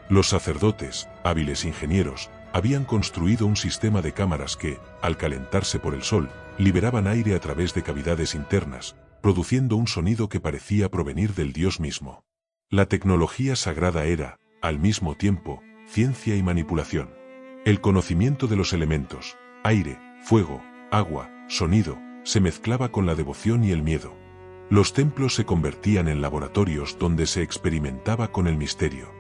Los sacerdotes, hábiles ingenieros, habían construido un sistema de cámaras que, al calentarse por el sol, liberaban aire a través de cavidades internas, produciendo un sonido que parecía provenir del dios mismo. La tecnología sagrada era, al mismo tiempo, ciencia y manipulación. El conocimiento de los elementos, aire, fuego, agua, sonido, se mezclaba con la devoción y el miedo. Los templos se convertían en laboratorios donde se experimentaba con el misterio.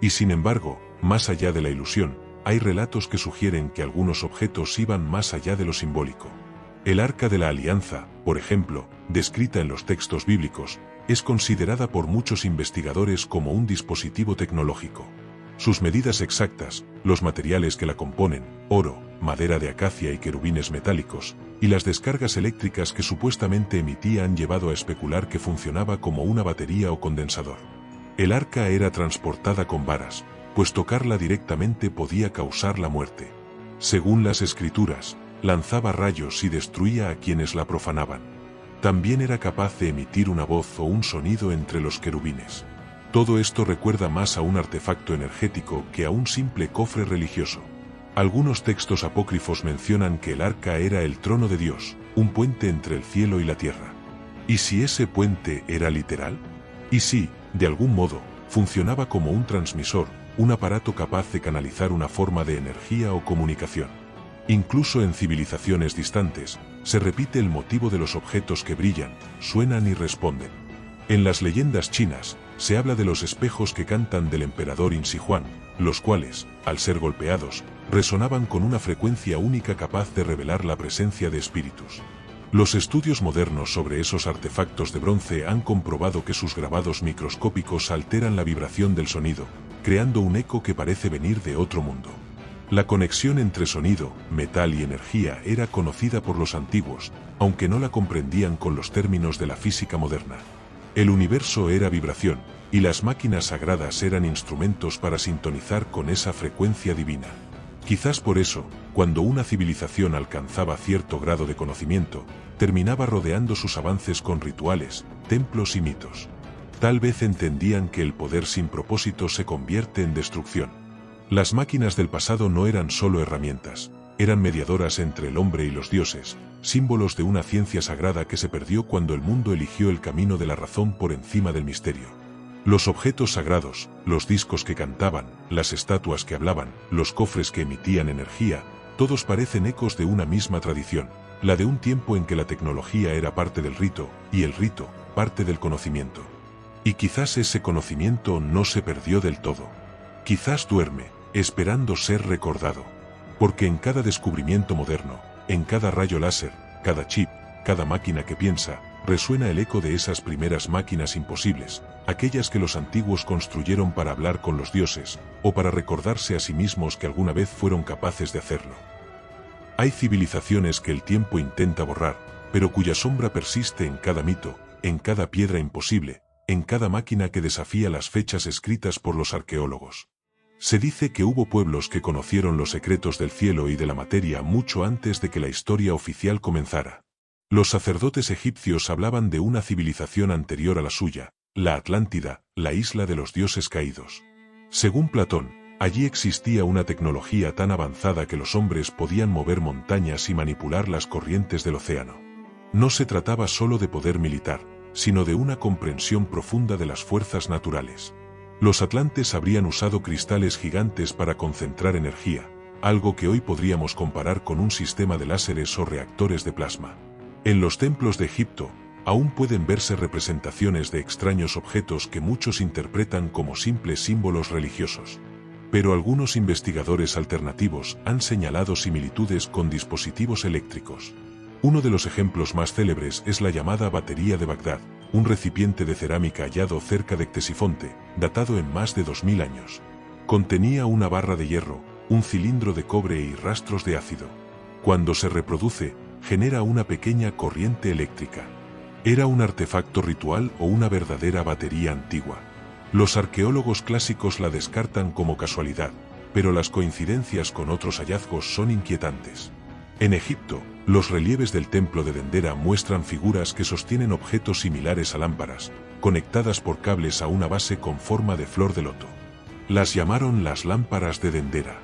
Y sin embargo, más allá de la ilusión, hay relatos que sugieren que algunos objetos iban más allá de lo simbólico. El Arca de la Alianza, por ejemplo, descrita en los textos bíblicos, es considerada por muchos investigadores como un dispositivo tecnológico. Sus medidas exactas, los materiales que la componen, oro, madera de acacia y querubines metálicos, y las descargas eléctricas que supuestamente emitía han llevado a especular que funcionaba como una batería o condensador. El arca era transportada con varas, pues tocarla directamente podía causar la muerte. Según las escrituras, lanzaba rayos y destruía a quienes la profanaban. También era capaz de emitir una voz o un sonido entre los querubines. Todo esto recuerda más a un artefacto energético que a un simple cofre religioso. Algunos textos apócrifos mencionan que el arca era el trono de Dios, un puente entre el cielo y la tierra. ¿Y si ese puente era literal? ¿Y si, de algún modo, funcionaba como un transmisor, un aparato capaz de canalizar una forma de energía o comunicación? Incluso en civilizaciones distantes, se repite el motivo de los objetos que brillan, suenan y responden. En las leyendas chinas, se habla de los espejos que cantan del emperador Insi-Huang, los cuales, al ser golpeados, resonaban con una frecuencia única capaz de revelar la presencia de espíritus. Los estudios modernos sobre esos artefactos de bronce han comprobado que sus grabados microscópicos alteran la vibración del sonido, creando un eco que parece venir de otro mundo. La conexión entre sonido, metal y energía era conocida por los antiguos, aunque no la comprendían con los términos de la física moderna. El universo era vibración, y las máquinas sagradas eran instrumentos para sintonizar con esa frecuencia divina. Quizás por eso, cuando una civilización alcanzaba cierto grado de conocimiento, terminaba rodeando sus avances con rituales, templos y mitos. Tal vez entendían que el poder sin propósito se convierte en destrucción. Las máquinas del pasado no eran solo herramientas, eran mediadoras entre el hombre y los dioses, símbolos de una ciencia sagrada que se perdió cuando el mundo eligió el camino de la razón por encima del misterio. Los objetos sagrados, los discos que cantaban, las estatuas que hablaban, los cofres que emitían energía, todos parecen ecos de una misma tradición, la de un tiempo en que la tecnología era parte del rito, y el rito, parte del conocimiento. Y quizás ese conocimiento no se perdió del todo. Quizás duerme, esperando ser recordado. Porque en cada descubrimiento moderno, en cada rayo láser, cada chip, cada máquina que piensa, resuena el eco de esas primeras máquinas imposibles, aquellas que los antiguos construyeron para hablar con los dioses, o para recordarse a sí mismos que alguna vez fueron capaces de hacerlo. Hay civilizaciones que el tiempo intenta borrar, pero cuya sombra persiste en cada mito, en cada piedra imposible, en cada máquina que desafía las fechas escritas por los arqueólogos. Se dice que hubo pueblos que conocieron los secretos del cielo y de la materia mucho antes de que la historia oficial comenzara. Los sacerdotes egipcios hablaban de una civilización anterior a la suya, la Atlántida, la isla de los dioses caídos. Según Platón, allí existía una tecnología tan avanzada que los hombres podían mover montañas y manipular las corrientes del océano. No se trataba solo de poder militar, sino de una comprensión profunda de las fuerzas naturales. Los atlantes habrían usado cristales gigantes para concentrar energía, algo que hoy podríamos comparar con un sistema de láseres o reactores de plasma. En los templos de Egipto, aún pueden verse representaciones de extraños objetos que muchos interpretan como simples símbolos religiosos. Pero algunos investigadores alternativos han señalado similitudes con dispositivos eléctricos. Uno de los ejemplos más célebres es la llamada batería de Bagdad, un recipiente de cerámica hallado cerca de Ctesifonte, datado en más de 2000 años. Contenía una barra de hierro, un cilindro de cobre y rastros de ácido. Cuando se reproduce, genera una pequeña corriente eléctrica. ¿Era un artefacto ritual o una verdadera batería antigua? Los arqueólogos clásicos la descartan como casualidad, pero las coincidencias con otros hallazgos son inquietantes. En Egipto, los relieves del templo de Dendera muestran figuras que sostienen objetos similares a lámparas, conectadas por cables a una base con forma de flor de loto. Las llamaron las lámparas de Dendera.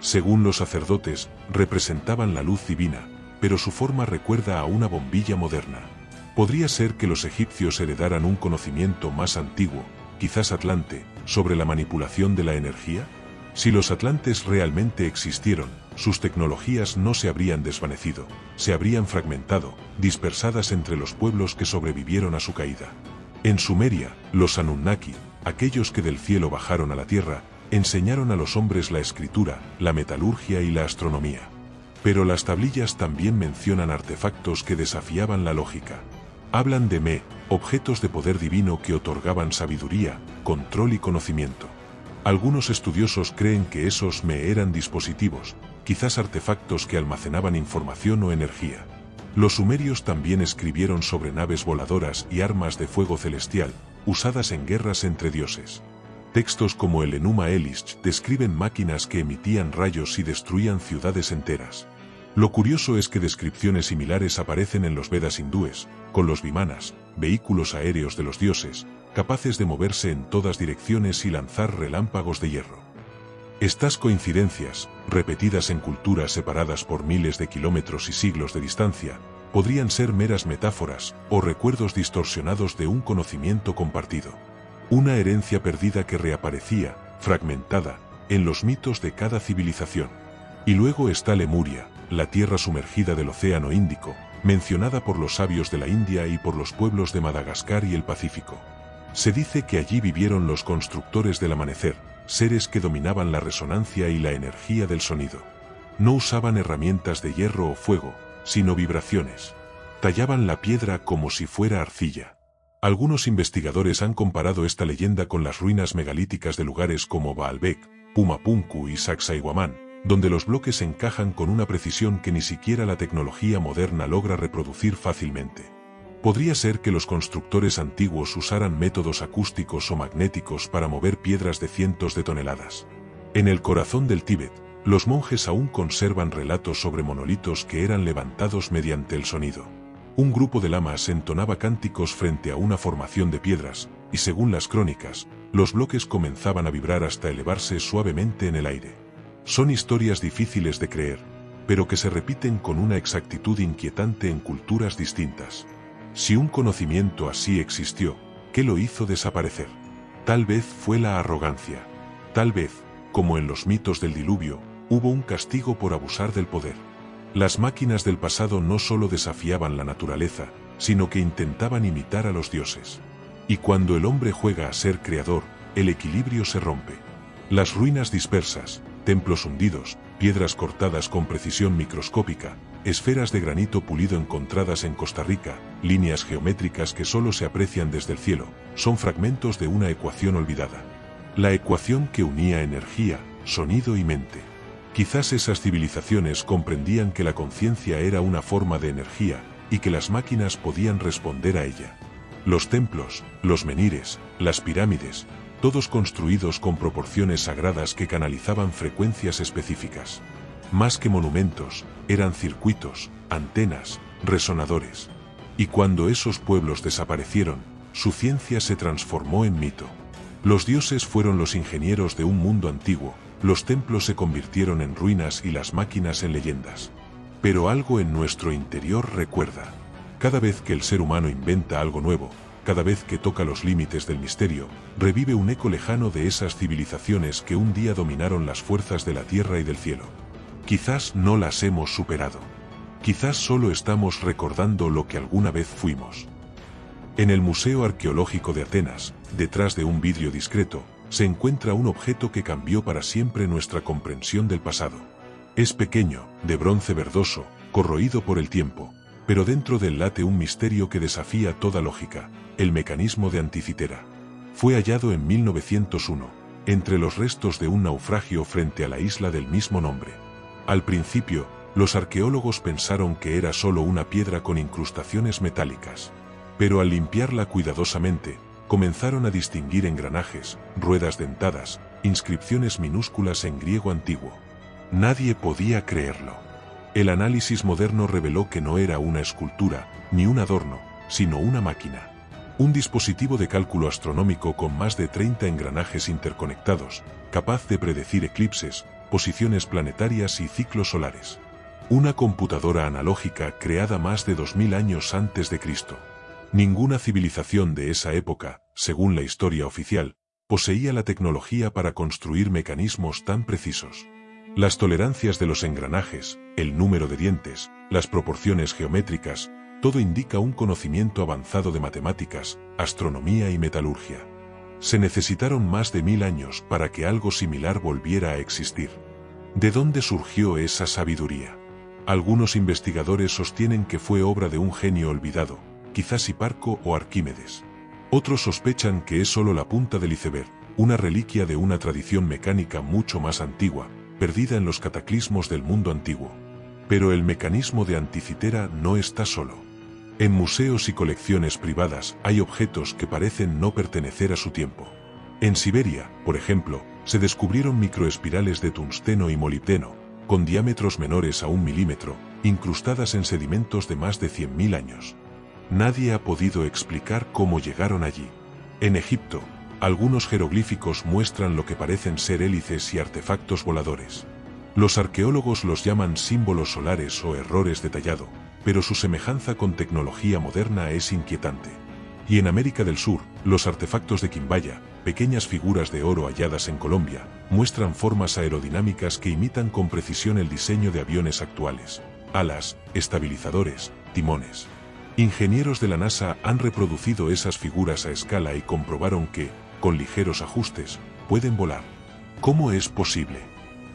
Según los sacerdotes, representaban la luz divina, pero su forma recuerda a una bombilla moderna. ¿Podría ser que los egipcios heredaran un conocimiento más antiguo, quizás atlante, sobre la manipulación de la energía? Si los atlantes realmente existieron, sus tecnologías no se habrían desvanecido, se habrían fragmentado, dispersadas entre los pueblos que sobrevivieron a su caída. En Sumeria, los Anunnaki, aquellos que del cielo bajaron a la tierra, enseñaron a los hombres la escritura, la metalurgia y la astronomía. Pero las tablillas también mencionan artefactos que desafiaban la lógica. Hablan de Me, objetos de poder divino que otorgaban sabiduría, control y conocimiento. Algunos estudiosos creen que esos Me eran dispositivos, quizás artefactos que almacenaban información o energía. Los sumerios también escribieron sobre naves voladoras y armas de fuego celestial, usadas en guerras entre dioses. Textos como el Enuma Elish describen máquinas que emitían rayos y destruían ciudades enteras. Lo curioso es que descripciones similares aparecen en los Vedas hindúes, con los vimanas, vehículos aéreos de los dioses, capaces de moverse en todas direcciones y lanzar relámpagos de hierro. Estas coincidencias, repetidas en culturas separadas por miles de kilómetros y siglos de distancia, podrían ser meras metáforas o recuerdos distorsionados de un conocimiento compartido. Una herencia perdida que reaparecía, fragmentada, en los mitos de cada civilización. Y luego está Lemuria, la tierra sumergida del Océano Índico, mencionada por los sabios de la India y por los pueblos de Madagascar y el Pacífico. Se dice que allí vivieron los constructores del amanecer, seres que dominaban la resonancia y la energía del sonido. No usaban herramientas de hierro o fuego, sino vibraciones. Tallaban la piedra como si fuera arcilla. Algunos investigadores han comparado esta leyenda con las ruinas megalíticas de lugares como Baalbek, Pumapunku y Sacsayhuamán, donde los bloques encajan con una precisión que ni siquiera la tecnología moderna logra reproducir fácilmente. Podría ser que los constructores antiguos usaran métodos acústicos o magnéticos para mover piedras de cientos de toneladas. En el corazón del Tíbet, los monjes aún conservan relatos sobre monolitos que eran levantados mediante el sonido. Un grupo de lamas entonaba cánticos frente a una formación de piedras, y según las crónicas, los bloques comenzaban a vibrar hasta elevarse suavemente en el aire. Son historias difíciles de creer, pero que se repiten con una exactitud inquietante en culturas distintas. Si un conocimiento así existió, ¿qué lo hizo desaparecer? Tal vez fue la arrogancia. Tal vez, como en los mitos del diluvio, hubo un castigo por abusar del poder. Las máquinas del pasado no solo desafiaban la naturaleza, sino que intentaban imitar a los dioses. Y cuando el hombre juega a ser creador, el equilibrio se rompe. Las ruinas dispersas, templos hundidos, piedras cortadas con precisión microscópica, esferas de granito pulido encontradas en Costa Rica, líneas geométricas que solo se aprecian desde el cielo, son fragmentos de una ecuación olvidada. La ecuación que unía energía, sonido y mente. Quizás esas civilizaciones comprendían que la conciencia era una forma de energía, y que las máquinas podían responder a ella. Los templos, los menhires, las pirámides, todos construidos con proporciones sagradas que canalizaban frecuencias específicas. Más que monumentos, eran circuitos, antenas, resonadores. Y cuando esos pueblos desaparecieron, su ciencia se transformó en mito. Los dioses fueron los ingenieros de un mundo antiguo, los templos se convirtieron en ruinas y las máquinas en leyendas. Pero algo en nuestro interior recuerda. Cada vez que el ser humano inventa algo nuevo, cada vez que toca los límites del misterio, revive un eco lejano de esas civilizaciones que un día dominaron las fuerzas de la tierra y del cielo. Quizás no las hemos superado. Quizás solo estamos recordando lo que alguna vez fuimos. En el Museo Arqueológico de Atenas, detrás de un vidrio discreto, se encuentra un objeto que cambió para siempre nuestra comprensión del pasado. Es pequeño, de bronce verdoso, corroído por el tiempo, pero dentro de él late un misterio que desafía toda lógica: el mecanismo de Anticitera. Fue hallado en 1901, entre los restos de un naufragio frente a la isla del mismo nombre. Al principio, los arqueólogos pensaron que era solo una piedra con incrustaciones metálicas. Pero al limpiarla cuidadosamente, comenzaron a distinguir engranajes, ruedas dentadas, inscripciones minúsculas en griego antiguo. Nadie podía creerlo. El análisis moderno reveló que no era una escultura, ni un adorno, sino una máquina. Un dispositivo de cálculo astronómico con más de 30 engranajes interconectados, capaz de predecir eclipses, posiciones planetarias y ciclos solares. Una computadora analógica creada más de 2000 años antes de Cristo. Ninguna civilización de esa época, según la historia oficial, poseía la tecnología para construir mecanismos tan precisos. Las tolerancias de los engranajes, el número de dientes, las proporciones geométricas, todo indica un conocimiento avanzado de matemáticas, astronomía y metalurgia. Se necesitaron más de 1000 años para que algo similar volviera a existir. ¿De dónde surgió esa sabiduría? Algunos investigadores sostienen que fue obra de un genio olvidado, quizás Hiparco o Arquímedes. Otros sospechan que es solo la punta del iceberg, una reliquia de una tradición mecánica mucho más antigua, perdida en los cataclismos del mundo antiguo. Pero el mecanismo de Anticitera no está solo. En museos y colecciones privadas hay objetos que parecen no pertenecer a su tiempo. En Siberia, por ejemplo, se descubrieron microespirales de tungsteno y molibdeno, con diámetros menores a 1 milímetro, incrustadas en sedimentos de más de 100.000 años. Nadie ha podido explicar cómo llegaron allí. En Egipto, algunos jeroglíficos muestran lo que parecen ser hélices y artefactos voladores. Los arqueólogos los llaman símbolos solares o errores de tallado, pero su semejanza con tecnología moderna es inquietante. Y en América del Sur, los artefactos de Quimbaya, pequeñas figuras de oro halladas en Colombia, muestran formas aerodinámicas que imitan con precisión el diseño de aviones actuales: alas, estabilizadores, timones. Ingenieros de la NASA han reproducido esas figuras a escala y comprobaron que, con ligeros ajustes, pueden volar. ¿Cómo es posible?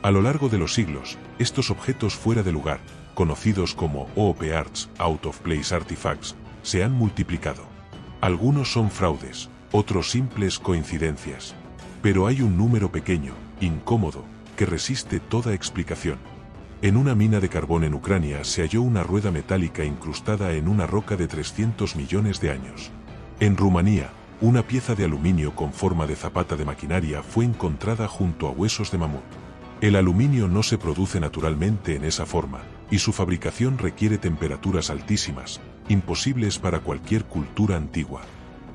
A lo largo de los siglos, estos objetos fuera de lugar, conocidos como OOP-ARTS, Out of Place Artifacts, se han multiplicado. Algunos son fraudes, otros simples coincidencias. Pero hay un número pequeño, incómodo, que resiste toda explicación. En una mina de carbón en Ucrania se halló una rueda metálica incrustada en una roca de 300 millones de años. En Rumanía, una pieza de aluminio con forma de zapata de maquinaria fue encontrada junto a huesos de mamut. El aluminio no se produce naturalmente en esa forma, y su fabricación requiere temperaturas altísimas, imposibles para cualquier cultura antigua.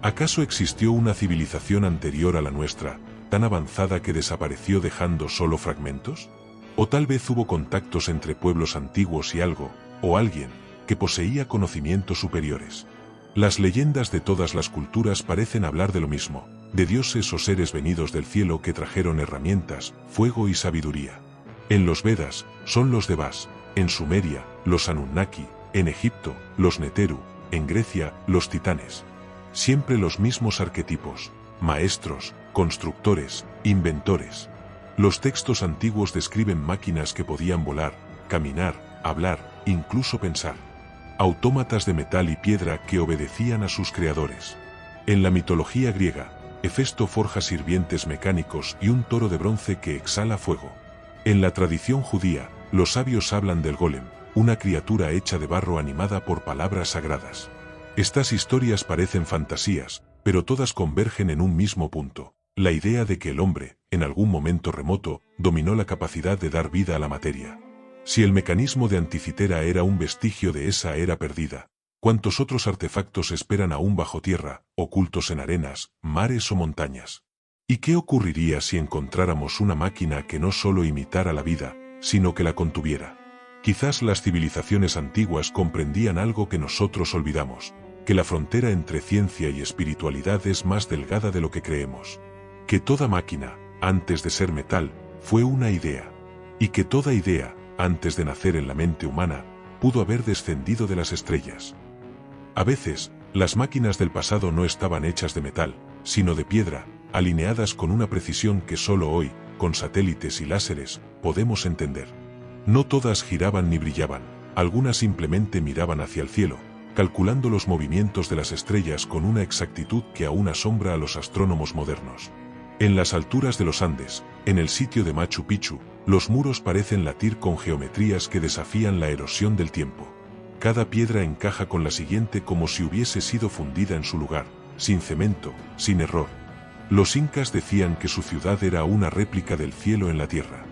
¿Acaso existió una civilización anterior a la nuestra, tan avanzada que desapareció dejando solo fragmentos? ¿O tal vez hubo contactos entre pueblos antiguos y algo, o alguien, que poseía conocimientos superiores? Las leyendas de todas las culturas parecen hablar de lo mismo, de dioses o seres venidos del cielo que trajeron herramientas, fuego y sabiduría. En los Vedas, son los Devas; en Sumeria, los Anunnaki; en Egipto, los Neteru; en Grecia, los titanes. Siempre los mismos arquetipos: maestros, constructores, inventores. Los textos antiguos describen máquinas que podían volar, caminar, hablar, incluso pensar. Autómatas de metal y piedra que obedecían a sus creadores. En la mitología griega, Hefesto forja sirvientes mecánicos y un toro de bronce que exhala fuego. En la tradición judía, los sabios hablan del golem, una criatura hecha de barro animada por palabras sagradas. Estas historias parecen fantasías, pero todas convergen en un mismo punto: la idea de que el hombre, en algún momento remoto, dominó la capacidad de dar vida a la materia. Si el mecanismo de Anticitera era un vestigio de esa era perdida, ¿cuántos otros artefactos esperan aún bajo tierra, ocultos en arenas, mares o montañas? ¿Y qué ocurriría si encontráramos una máquina que no solo imitara la vida, sino que la contuviera? Quizás las civilizaciones antiguas comprendían algo que nosotros olvidamos: que la frontera entre ciencia y espiritualidad es más delgada de lo que creemos. Que toda máquina, antes de ser metal, fue una idea. Y que toda idea, antes de nacer en la mente humana, pudo haber descendido de las estrellas. A veces, las máquinas del pasado no estaban hechas de metal, sino de piedra, alineadas con una precisión que solo hoy, con satélites y láseres, podemos entender. No todas giraban ni brillaban, algunas simplemente miraban hacia el cielo, calculando los movimientos de las estrellas con una exactitud que aún asombra a los astrónomos modernos. En las alturas de los Andes, en el sitio de Machu Picchu, los muros parecen latir con geometrías que desafían la erosión del tiempo. Cada piedra encaja con la siguiente como si hubiese sido fundida en su lugar, sin cemento, sin error. Los incas decían que su ciudad era una réplica del cielo en la tierra.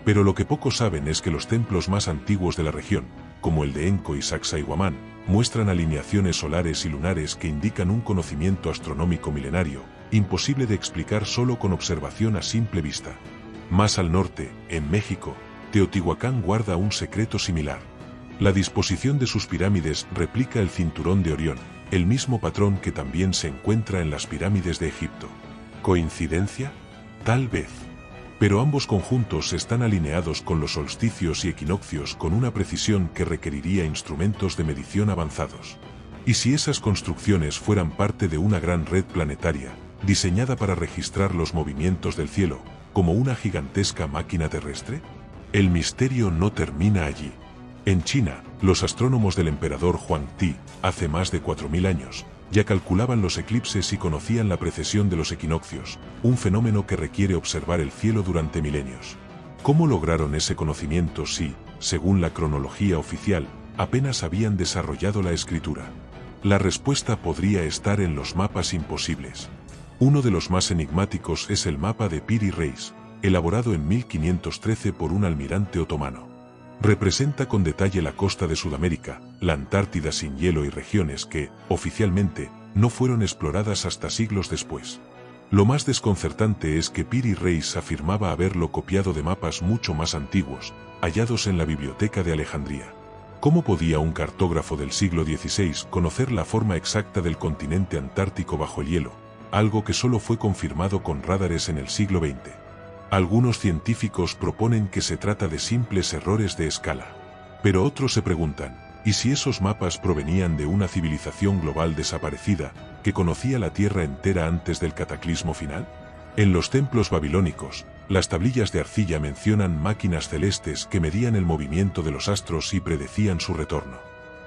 Pero lo que pocos saben es que los templos más antiguos de la región, como el de Enco y Sacsayhuamán, muestran alineaciones solares y lunares que indican un conocimiento astronómico milenario, imposible de explicar solo con observación a simple vista. Más al norte, en México, Teotihuacán guarda un secreto similar. La disposición de sus pirámides replica el cinturón de Orión, el mismo patrón que también se encuentra en las pirámides de Egipto. ¿Coincidencia? Tal vez. Pero ambos conjuntos están alineados con los solsticios y equinoccios con una precisión que requeriría instrumentos de medición avanzados. ¿Y si esas construcciones fueran parte de una gran red planetaria, diseñada para registrar los movimientos del cielo, como una gigantesca máquina terrestre? El misterio no termina allí. En China, los astrónomos del emperador Huangdi, hace más de 4000 años, ya calculaban los eclipses y conocían la precesión de los equinoccios, un fenómeno que requiere observar el cielo durante milenios. ¿Cómo lograron ese conocimiento si, según la cronología oficial, apenas habían desarrollado la escritura? La respuesta podría estar en los mapas imposibles. Uno de los más enigmáticos es el mapa de Piri Reis, elaborado en 1513 por un almirante otomano. Representa con detalle la costa de Sudamérica, la Antártida sin hielo y regiones que, oficialmente, no fueron exploradas hasta siglos después. Lo más desconcertante es que Piri Reis afirmaba haberlo copiado de mapas mucho más antiguos, hallados en la biblioteca de Alejandría. ¿Cómo podía un cartógrafo del siglo XVI conocer la forma exacta del continente antártico bajo el hielo, algo que solo fue confirmado con radares en el siglo XX? Algunos científicos proponen que se trata de simples errores de escala. Pero otros se preguntan, ¿y si esos mapas provenían de una civilización global desaparecida, que conocía la Tierra entera antes del cataclismo final? En los templos babilónicos, las tablillas de arcilla mencionan máquinas celestes que medían el movimiento de los astros y predecían su retorno.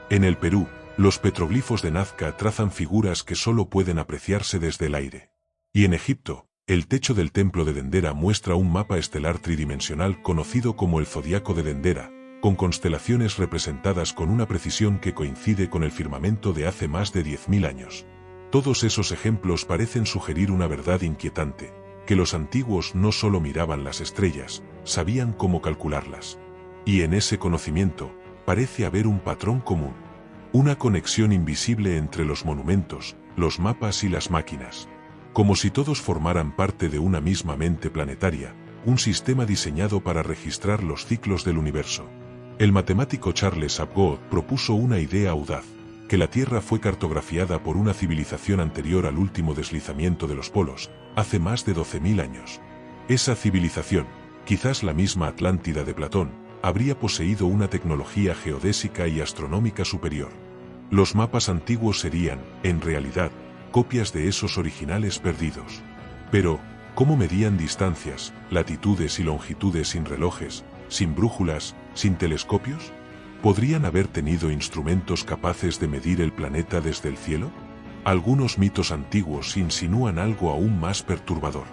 En el Perú, los petroglifos de Nazca trazan figuras que solo pueden apreciarse desde el aire. Y en Egipto, el techo del templo de Dendera muestra un mapa estelar tridimensional conocido como el Zodiaco de Dendera, con constelaciones representadas con una precisión que coincide con el firmamento de hace más de 10.000 años. Todos esos ejemplos parecen sugerir una verdad inquietante, que los antiguos no solo miraban las estrellas, sabían cómo calcularlas. Y en ese conocimiento, parece haber un patrón común. Una conexión invisible entre los monumentos, los mapas y las máquinas. Como si todos formaran parte de una misma mente planetaria, un sistema diseñado para registrar los ciclos del universo. El matemático Charles Apgood propuso una idea audaz, que la Tierra fue cartografiada por una civilización anterior al último deslizamiento de los polos, hace más de 12.000 años. Esa civilización, quizás la misma Atlántida de Platón, habría poseído una tecnología geodésica y astronómica superior. Los mapas antiguos serían, en realidad, copias de esos originales perdidos. Pero, ¿cómo medían distancias, latitudes y longitudes sin relojes, sin brújulas, sin telescopios? ¿Podrían haber tenido instrumentos capaces de medir el planeta desde el cielo? Algunos mitos antiguos insinúan algo aún más perturbador.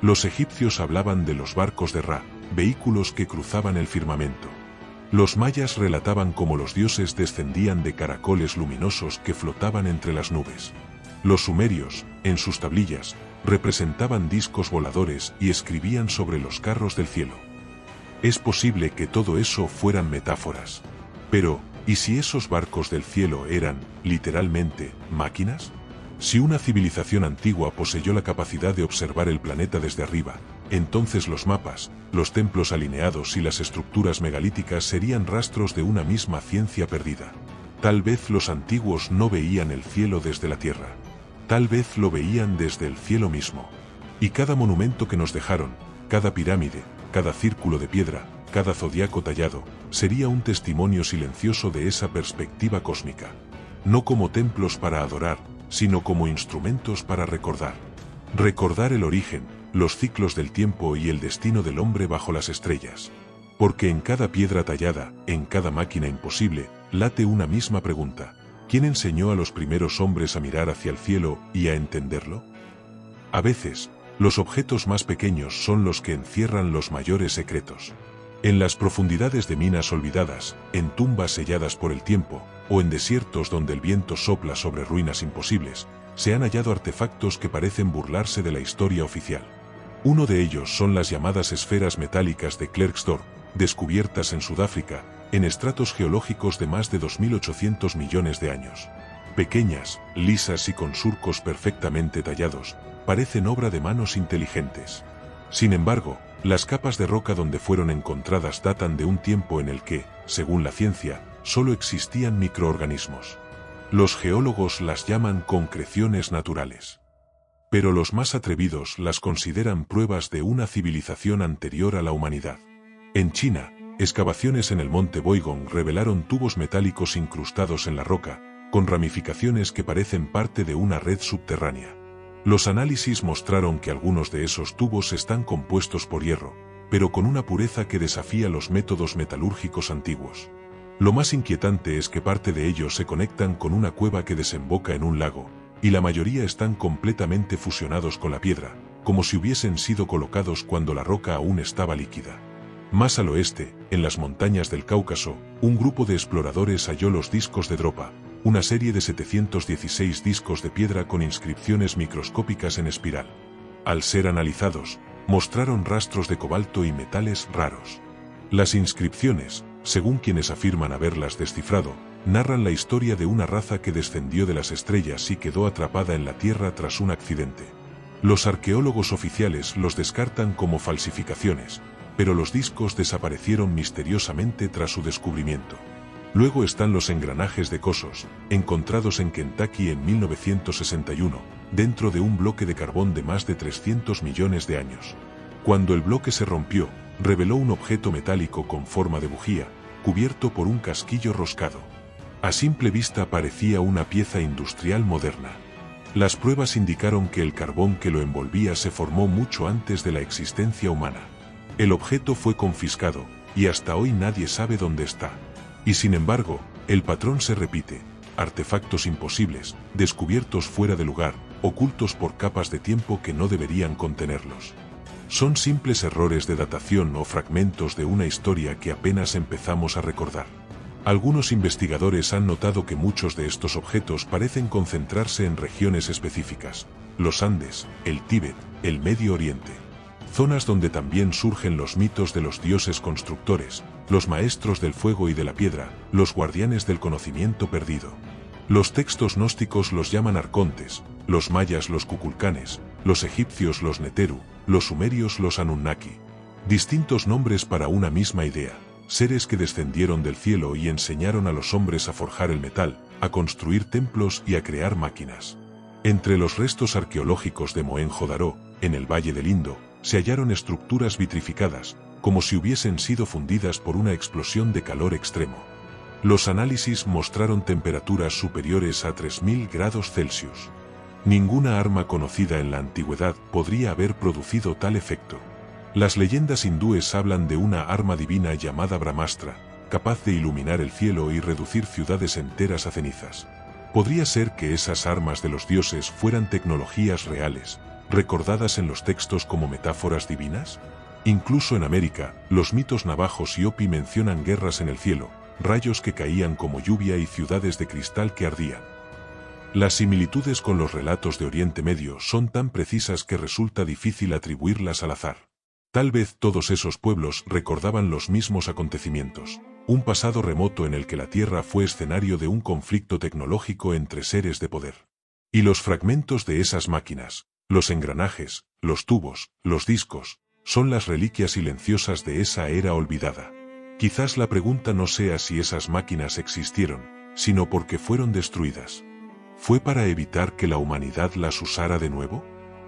Los egipcios hablaban de los barcos de Ra, vehículos que cruzaban el firmamento. Los mayas relataban cómo los dioses descendían de caracoles luminosos que flotaban entre las nubes. Los sumerios, en sus tablillas, representaban discos voladores y escribían sobre los carros del cielo. Es posible que todo eso fueran metáforas. Pero, ¿y si esos barcos del cielo eran, literalmente, máquinas? Si una civilización antigua poseyó la capacidad de observar el planeta desde arriba, entonces los mapas, los templos alineados y las estructuras megalíticas serían rastros de una misma ciencia perdida. Tal vez los antiguos no veían el cielo desde la tierra. Tal vez lo veían desde el cielo mismo. Y cada monumento que nos dejaron, cada pirámide, cada círculo de piedra, cada zodiaco tallado, sería un testimonio silencioso de esa perspectiva cósmica. No como templos para adorar, sino como instrumentos para recordar. Recordar el origen, los ciclos del tiempo y el destino del hombre bajo las estrellas. Porque en cada piedra tallada, en cada máquina imposible, late una misma pregunta. ¿Quién enseñó a los primeros hombres a mirar hacia el cielo y a entenderlo? A veces, los objetos más pequeños son los que encierran los mayores secretos. En las profundidades de minas olvidadas, en tumbas selladas por el tiempo, o en desiertos donde el viento sopla sobre ruinas imposibles, se han hallado artefactos que parecen burlarse de la historia oficial. Uno de ellos son las llamadas esferas metálicas de Klerksdorp, descubiertas en Sudáfrica, en estratos geológicos de más de 2.800 millones de años. Pequeñas, lisas y con surcos perfectamente tallados, parecen obra de manos inteligentes. Sin embargo, las capas de roca donde fueron encontradas datan de un tiempo en el que, según la ciencia, solo existían microorganismos. Los geólogos las llaman concreciones naturales. Pero los más atrevidos las consideran pruebas de una civilización anterior a la humanidad. En China, excavaciones en el monte Boigong revelaron tubos metálicos incrustados en la roca, con ramificaciones que parecen parte de una red subterránea. Los análisis mostraron que algunos de esos tubos están compuestos por hierro, pero con una pureza que desafía los métodos metalúrgicos antiguos. Lo más inquietante es que parte de ellos se conectan con una cueva que desemboca en un lago, y la mayoría están completamente fusionados con la piedra, como si hubiesen sido colocados cuando la roca aún estaba líquida. Más al oeste, en las montañas del Cáucaso, un grupo de exploradores halló los discos de Dropa, una serie de 716 discos de piedra con inscripciones microscópicas en espiral. Al ser analizados, mostraron rastros de cobalto y metales raros. Las inscripciones, según quienes afirman haberlas descifrado, narran la historia de una raza que descendió de las estrellas y quedó atrapada en la Tierra tras un accidente. Los arqueólogos oficiales los descartan como falsificaciones, pero los discos desaparecieron misteriosamente tras su descubrimiento. Luego están los engranajes de Cosos, encontrados en Kentucky en 1961, dentro de un bloque de carbón de más de 300 millones de años. Cuando el bloque se rompió, reveló un objeto metálico con forma de bujía, cubierto por un casquillo roscado. A simple vista parecía una pieza industrial moderna. Las pruebas indicaron que el carbón que lo envolvía se formó mucho antes de la existencia humana. El objeto fue confiscado, y hasta hoy nadie sabe dónde está. Y sin embargo, el patrón se repite: artefactos imposibles, descubiertos fuera de lugar, ocultos por capas de tiempo que no deberían contenerlos. Son simples errores de datación o fragmentos de una historia que apenas empezamos a recordar. Algunos investigadores han notado que muchos de estos objetos parecen concentrarse en regiones específicas: los Andes, el Tíbet, el Medio Oriente. Zonas donde también surgen los mitos de los dioses constructores, los maestros del fuego y de la piedra, los guardianes del conocimiento perdido. Los textos gnósticos los llaman arcontes, los mayas los cuculcanes, los egipcios los neteru, los sumerios los anunnaki. Distintos nombres para una misma idea: seres que descendieron del cielo y enseñaron a los hombres a forjar el metal, a construir templos y a crear máquinas. Entre los restos arqueológicos de Mohenjo-Daro, en el Valle del Indo, se hallaron estructuras vitrificadas, como si hubiesen sido fundidas por una explosión de calor extremo. Los análisis mostraron temperaturas superiores a 3000 grados Celsius. Ninguna arma conocida en la antigüedad podría haber producido tal efecto. Las leyendas hindúes hablan de una arma divina llamada Brahmastra, capaz de iluminar el cielo y reducir ciudades enteras a cenizas. ¿Podría ser que esas armas de los dioses fueran tecnologías reales, recordadas en los textos como metáforas divinas? Incluso en América, los mitos navajos y Hopi mencionan guerras en el cielo, rayos que caían como lluvia y ciudades de cristal que ardían. Las similitudes con los relatos de Oriente Medio son tan precisas que resulta difícil atribuirlas al azar. Tal vez todos esos pueblos recordaban los mismos acontecimientos, un pasado remoto en el que la Tierra fue escenario de un conflicto tecnológico entre seres de poder. Y los fragmentos de esas máquinas, los engranajes, los tubos, los discos, son las reliquias silenciosas de esa era olvidada. Quizás la pregunta no sea si esas máquinas existieron, sino por qué fueron destruidas. ¿Fue para evitar que la humanidad las usara de nuevo?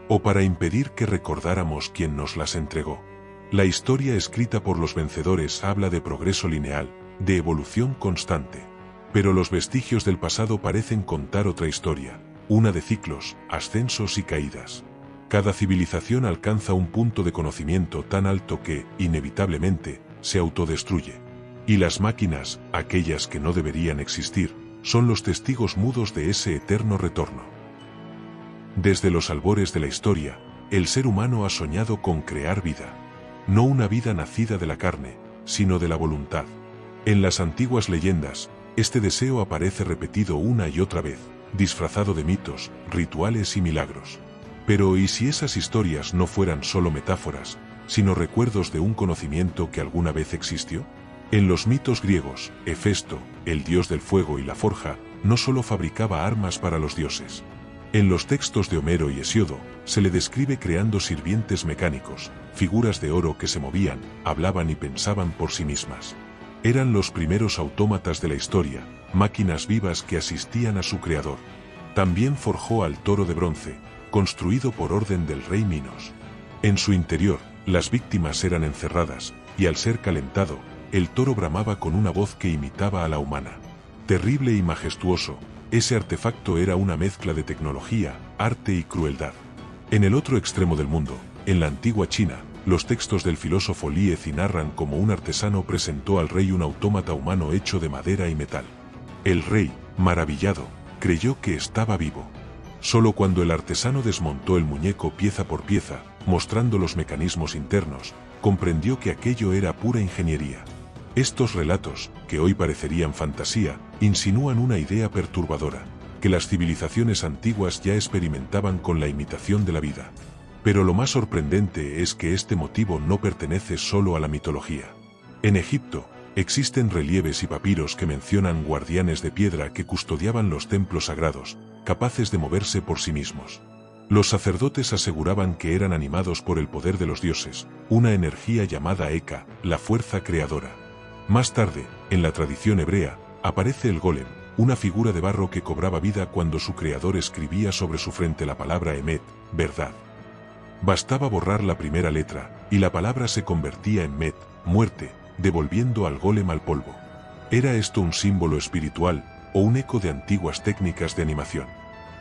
¿O para impedir que recordáramos quién nos las entregó? La historia escrita por los vencedores habla de progreso lineal, de evolución constante. Pero los vestigios del pasado parecen contar otra historia, una de ciclos, ascensos y caídas. Cada civilización alcanza un punto de conocimiento tan alto que, inevitablemente, se autodestruye. Y las máquinas, aquellas que no deberían existir, son los testigos mudos de ese eterno retorno. Desde los albores de la historia, el ser humano ha soñado con crear vida. No una vida nacida de la carne, sino de la voluntad. En las antiguas leyendas, este deseo aparece repetido una y otra vez, disfrazado de mitos, rituales y milagros. Pero ¿y si esas historias no fueran solo metáforas, sino recuerdos de un conocimiento que alguna vez existió? En los mitos griegos, Hefesto, el dios del fuego y la forja, no solo fabricaba armas para los dioses. En los textos de Homero y Hesíodo, se le describe creando sirvientes mecánicos, figuras de oro que se movían, hablaban y pensaban por sí mismas. Eran los primeros autómatas de la historia, máquinas vivas que asistían a su creador. También forjó al toro de bronce, construido por orden del rey Minos. En su interior, las víctimas eran encerradas, y al ser calentado, el toro bramaba con una voz que imitaba a la humana. Terrible y majestuoso, ese artefacto era una mezcla de tecnología, arte y crueldad. En el otro extremo del mundo, en la antigua China, los textos del filósofo Li Ezi narran cómo un artesano presentó al rey un autómata humano hecho de madera y metal. El rey, maravillado, creyó que estaba vivo. Solo cuando el artesano desmontó el muñeco pieza por pieza, mostrando los mecanismos internos, comprendió que aquello era pura ingeniería. Estos relatos, que hoy parecerían fantasía, insinúan una idea perturbadora, que las civilizaciones antiguas ya experimentaban con la imitación de la vida. Pero lo más sorprendente es que este motivo no pertenece solo a la mitología. En Egipto, existen relieves y papiros que mencionan guardianes de piedra que custodiaban los templos sagrados, capaces de moverse por sí mismos. Los sacerdotes aseguraban que eran animados por el poder de los dioses, una energía llamada Eka, la fuerza creadora. Más tarde, en la tradición hebrea, aparece el golem, una figura de barro que cobraba vida cuando su creador escribía sobre su frente la palabra Emet, verdad. Bastaba borrar la primera letra, y la palabra se convertía en Met, muerte, devolviendo al golem al polvo. ¿Era esto un símbolo espiritual, o un eco de antiguas técnicas de animación?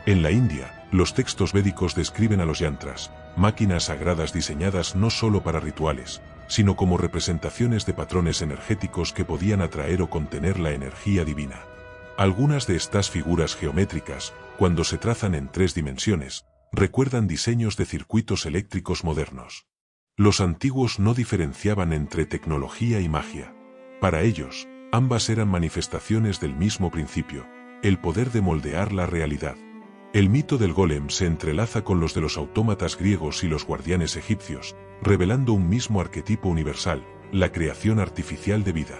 En la India, los textos védicos describen a los yantras, máquinas sagradas diseñadas no solo para rituales, sino como representaciones de patrones energéticos que podían atraer o contener la energía divina. Algunas de estas figuras geométricas, cuando se trazan en 3 dimensiones, recuerdan diseños de circuitos eléctricos modernos. Los antiguos no diferenciaban entre tecnología y magia. Para ellos, ambas eran manifestaciones del mismo principio, el poder de moldear la realidad. El mito del golem se entrelaza con los de los autómatas griegos y los guardianes egipcios, revelando un mismo arquetipo universal, la creación artificial de vida.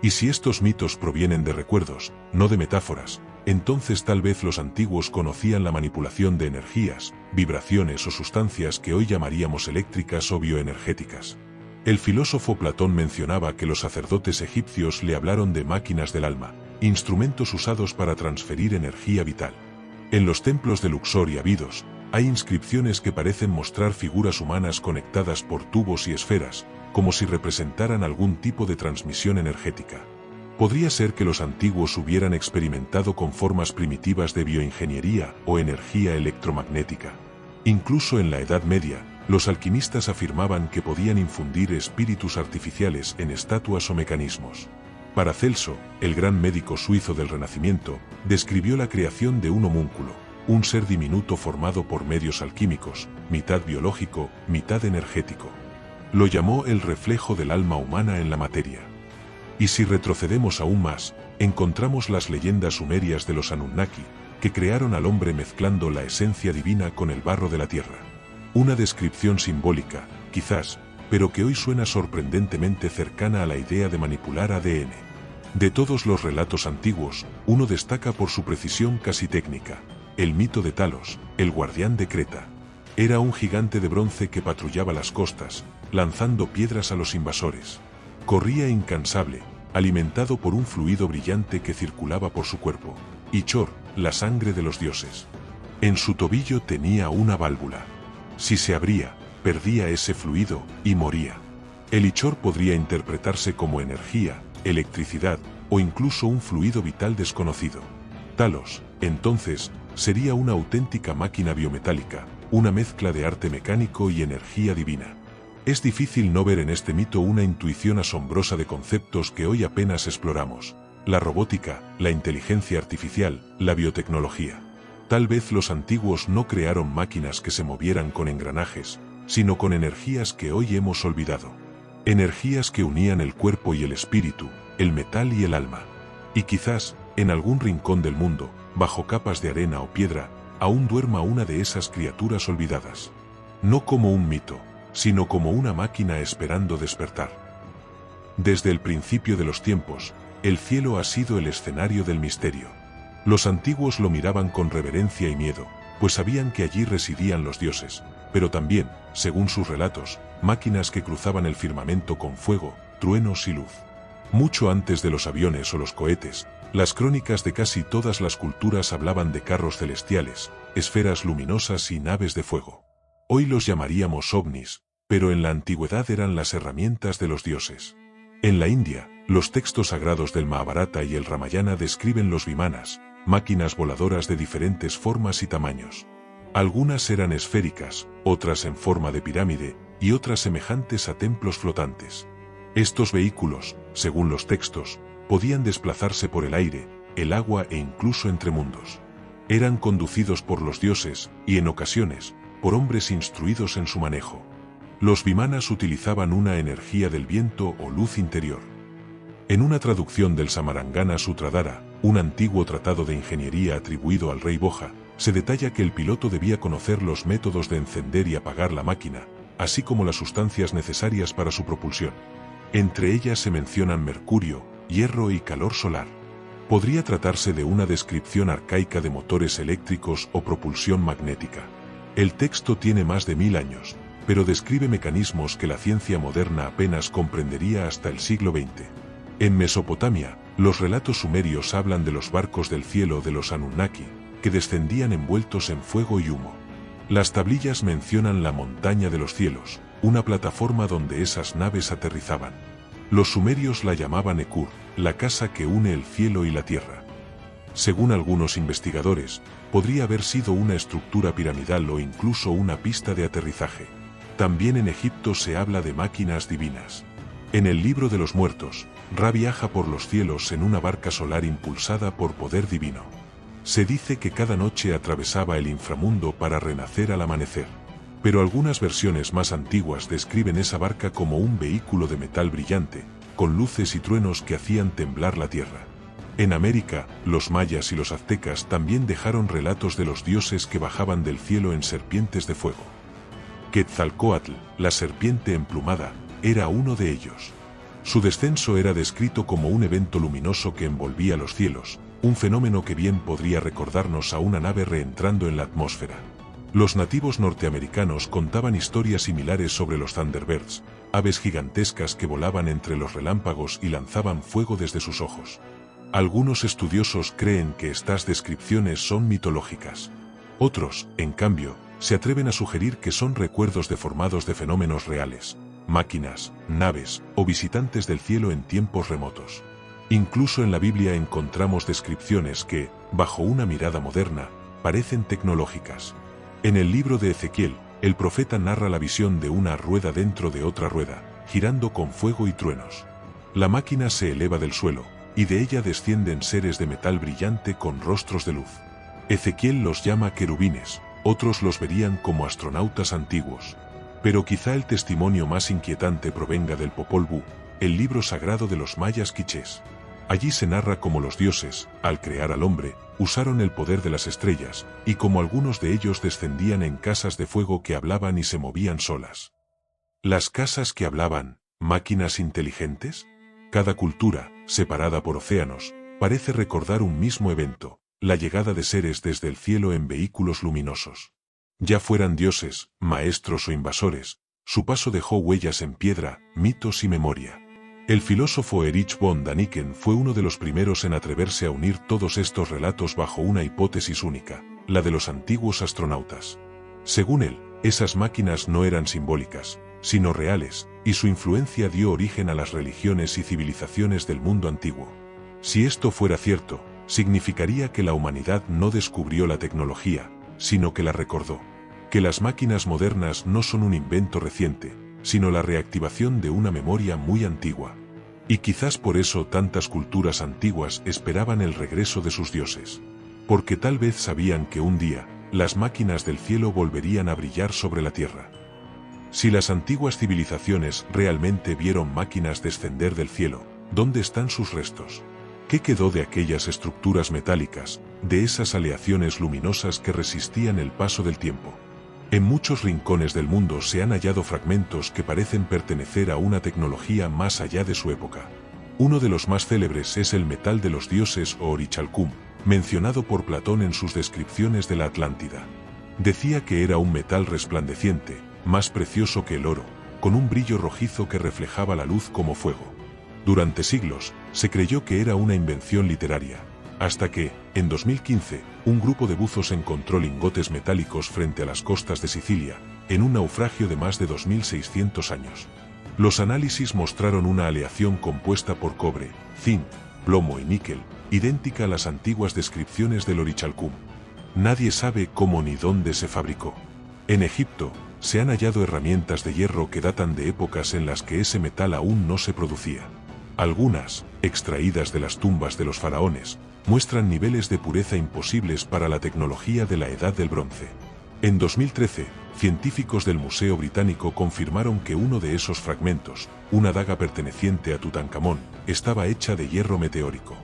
Y si estos mitos provienen de recuerdos, no de metáforas, entonces tal vez los antiguos conocían la manipulación de energías, vibraciones o sustancias que hoy llamaríamos eléctricas o bioenergéticas. El filósofo Platón mencionaba que los sacerdotes egipcios le hablaron de máquinas del alma, instrumentos usados para transferir energía vital. En los templos de Luxor y Abidos, hay inscripciones que parecen mostrar figuras humanas conectadas por tubos y esferas, como si representaran algún tipo de transmisión energética. Podría ser que los antiguos hubieran experimentado con formas primitivas de bioingeniería o energía electromagnética. Incluso en la Edad Media, los alquimistas afirmaban que podían infundir espíritus artificiales en estatuas o mecanismos. Paracelso, el gran médico suizo del Renacimiento, describió la creación de un homúnculo, un ser diminuto formado por medios alquímicos, mitad biológico, mitad energético. Lo llamó el reflejo del alma humana en la materia. Y si retrocedemos aún más, encontramos las leyendas sumerias de los Anunnaki, que crearon al hombre mezclando la esencia divina con el barro de la tierra. Una descripción simbólica, quizás, pero que hoy suena sorprendentemente cercana a la idea de manipular ADN. De todos los relatos antiguos, uno destaca por su precisión casi técnica: el mito de Talos, el guardián de Creta. Era un gigante de bronce que patrullaba las costas, lanzando piedras a los invasores. Corría incansable, alimentado por un fluido brillante que circulaba por su cuerpo. Ichor, la sangre de los dioses. En su tobillo tenía una válvula. Si se abría, perdía ese fluido y moría. El Ichor podría interpretarse como energía, electricidad o incluso un fluido vital desconocido. Talos, entonces, sería una auténtica máquina biometálica, una mezcla de arte mecánico y energía divina. Es difícil no ver en este mito una intuición asombrosa de conceptos que hoy apenas exploramos: la robótica, la inteligencia artificial, la biotecnología. Tal vez los antiguos no crearon máquinas que se movieran con engranajes, sino con energías que hoy hemos olvidado. Energías que unían el cuerpo y el espíritu, el metal y el alma. Y quizás, en algún rincón del mundo, bajo capas de arena o piedra, aún duerma una de esas criaturas olvidadas. No como un mito, sino como una máquina esperando despertar. Desde el principio de los tiempos, el cielo ha sido el escenario del misterio. Los antiguos lo miraban con reverencia y miedo, pues sabían que allí residían los dioses, pero también, según sus relatos, máquinas que cruzaban el firmamento con fuego, truenos y luz. Mucho antes de los aviones o los cohetes, las crónicas de casi todas las culturas hablaban de carros celestiales, esferas luminosas y naves de fuego. Hoy los llamaríamos ovnis, pero en la antigüedad eran las herramientas de los dioses. En la India, los textos sagrados del Mahabharata y el Ramayana describen los vimanas, máquinas voladoras de diferentes formas y tamaños. Algunas eran esféricas, otras en forma de pirámide, y otras semejantes a templos flotantes. Estos vehículos, según los textos, podían desplazarse por el aire, el agua e incluso entre mundos. Eran conducidos por los dioses, y en ocasiones, por hombres instruidos en su manejo. Los vimanas utilizaban una energía del viento o luz interior. En una traducción del Samarangana Sutradhara, un antiguo tratado de ingeniería atribuido al rey Boja, se detalla que el piloto debía conocer los métodos de encender y apagar la máquina, así como las sustancias necesarias para su propulsión. Entre ellas se mencionan mercurio, hierro y calor solar. Podría tratarse de una descripción arcaica de motores eléctricos o propulsión magnética. El texto tiene más de 1000 años, pero describe mecanismos que la ciencia moderna apenas comprendería hasta el siglo XX. En Mesopotamia, los relatos sumerios hablan de los barcos del cielo de los Anunnaki, que descendían envueltos en fuego y humo. Las tablillas mencionan la montaña de los cielos, una plataforma donde esas naves aterrizaban. Los sumerios la llamaban Ekur, la casa que une el cielo y la tierra. Según algunos investigadores, podría haber sido una estructura piramidal o incluso una pista de aterrizaje. También en Egipto se habla de máquinas divinas. En el libro de los muertos, Ra viaja por los cielos en una barca solar impulsada por poder divino. Se dice que cada noche atravesaba el inframundo para renacer al amanecer. Pero algunas versiones más antiguas describen esa barca como un vehículo de metal brillante, con luces y truenos que hacían temblar la tierra. En América, los mayas y los aztecas también dejaron relatos de los dioses que bajaban del cielo en serpientes de fuego. Quetzalcóatl, la serpiente emplumada, era uno de ellos. Su descenso era descrito como un evento luminoso que envolvía los cielos, un fenómeno que bien podría recordarnos a una nave reentrando en la atmósfera. Los nativos norteamericanos contaban historias similares sobre los Thunderbirds, aves gigantescas que volaban entre los relámpagos y lanzaban fuego desde sus ojos. Algunos estudiosos creen que estas descripciones son mitológicas. Otros, en cambio, se atreven a sugerir que son recuerdos deformados de fenómenos reales, máquinas, naves o visitantes del cielo en tiempos remotos. Incluso en la Biblia encontramos descripciones que, bajo una mirada moderna, parecen tecnológicas. En el libro de Ezequiel, el profeta narra la visión de una rueda dentro de otra rueda, girando con fuego y truenos. La máquina se eleva del suelo, y de ella descienden seres de metal brillante con rostros de luz. Ezequiel los llama querubines, otros los verían como astronautas antiguos. Pero quizá el testimonio más inquietante provenga del Popol Vuh, el libro sagrado de los mayas quichés. Allí se narra cómo los dioses, al crear al hombre, usaron el poder de las estrellas, y cómo algunos de ellos descendían en casas de fuego que hablaban y se movían solas. ¿Las casas que hablaban, máquinas inteligentes? Cada cultura, separada por océanos, parece recordar un mismo evento, la llegada de seres desde el cielo en vehículos luminosos. Ya fueran dioses, maestros o invasores, su paso dejó huellas en piedra, mitos y memoria. El filósofo Erich von Däniken fue uno de los primeros en atreverse a unir todos estos relatos bajo una hipótesis única, la de los antiguos astronautas. Según él, esas máquinas no eran simbólicas, sino reales, y su influencia dio origen a las religiones y civilizaciones del mundo antiguo. Si esto fuera cierto, significaría que la humanidad no descubrió la tecnología, sino que la recordó. Que las máquinas modernas no son un invento reciente, sino la reactivación de una memoria muy antigua. Y quizás por eso tantas culturas antiguas esperaban el regreso de sus dioses. Porque tal vez sabían que un día, las máquinas del cielo volverían a brillar sobre la tierra. Si las antiguas civilizaciones realmente vieron máquinas descender del cielo, ¿dónde están sus restos? ¿Qué quedó de aquellas estructuras metálicas, de esas aleaciones luminosas que resistían el paso del tiempo? En muchos rincones del mundo se han hallado fragmentos que parecen pertenecer a una tecnología más allá de su época. Uno de los más célebres es el metal de los dioses o orichalcum, mencionado por Platón en sus descripciones de la Atlántida. Decía que era un metal resplandeciente, más precioso que el oro, con un brillo rojizo que reflejaba la luz como fuego. Durante siglos, se creyó que era una invención literaria, hasta que, en 2015, un grupo de buzos encontró lingotes metálicos frente a las costas de Sicilia, en un naufragio de más de 2600 años. Los análisis mostraron una aleación compuesta por cobre, zinc, plomo y níquel, idéntica a las antiguas descripciones del orichalcum. Nadie sabe cómo ni dónde se fabricó. En Egipto, se han hallado herramientas de hierro que datan de épocas en las que ese metal aún no se producía. Algunas, extraídas de las tumbas de los faraones, muestran niveles de pureza imposibles para la tecnología de la Edad del Bronce. En 2013, científicos del Museo Británico confirmaron que uno de esos fragmentos, una daga perteneciente a Tutankamón, estaba hecha de hierro meteórico.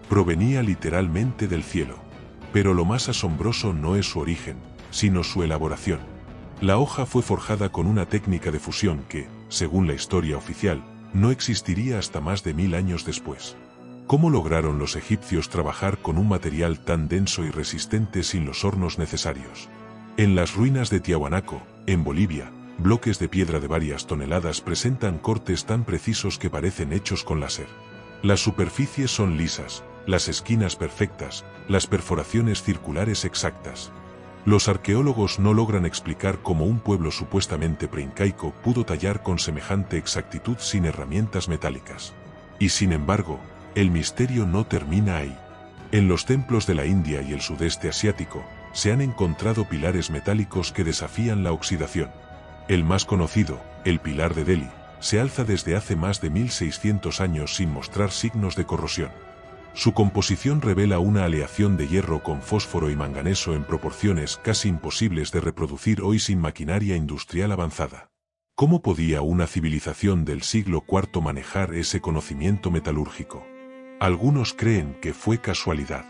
Provenía literalmente del cielo. Pero lo más asombroso no es su origen, sino su elaboración. La hoja fue forjada con una técnica de fusión que, según la historia oficial, no existiría hasta más de 1000 años después. ¿Cómo lograron los egipcios trabajar con un material tan denso y resistente sin los hornos necesarios? En las ruinas de Tiahuanaco, en Bolivia, bloques de piedra de varias toneladas presentan cortes tan precisos que parecen hechos con láser. Las superficies son lisas, las esquinas perfectas, las perforaciones circulares exactas. Los arqueólogos no logran explicar cómo un pueblo supuestamente preincaico pudo tallar con semejante exactitud sin herramientas metálicas. Y sin embargo, el misterio no termina ahí. En los templos de la India y el sudeste asiático, se han encontrado pilares metálicos que desafían la oxidación. El más conocido, el pilar de Delhi, se alza desde hace más de 1600 años sin mostrar signos de corrosión. Su composición revela una aleación de hierro con fósforo y manganeso en proporciones casi imposibles de reproducir hoy sin maquinaria industrial avanzada. ¿Cómo podía una civilización del siglo IV manejar ese conocimiento metalúrgico? Algunos creen que fue casualidad.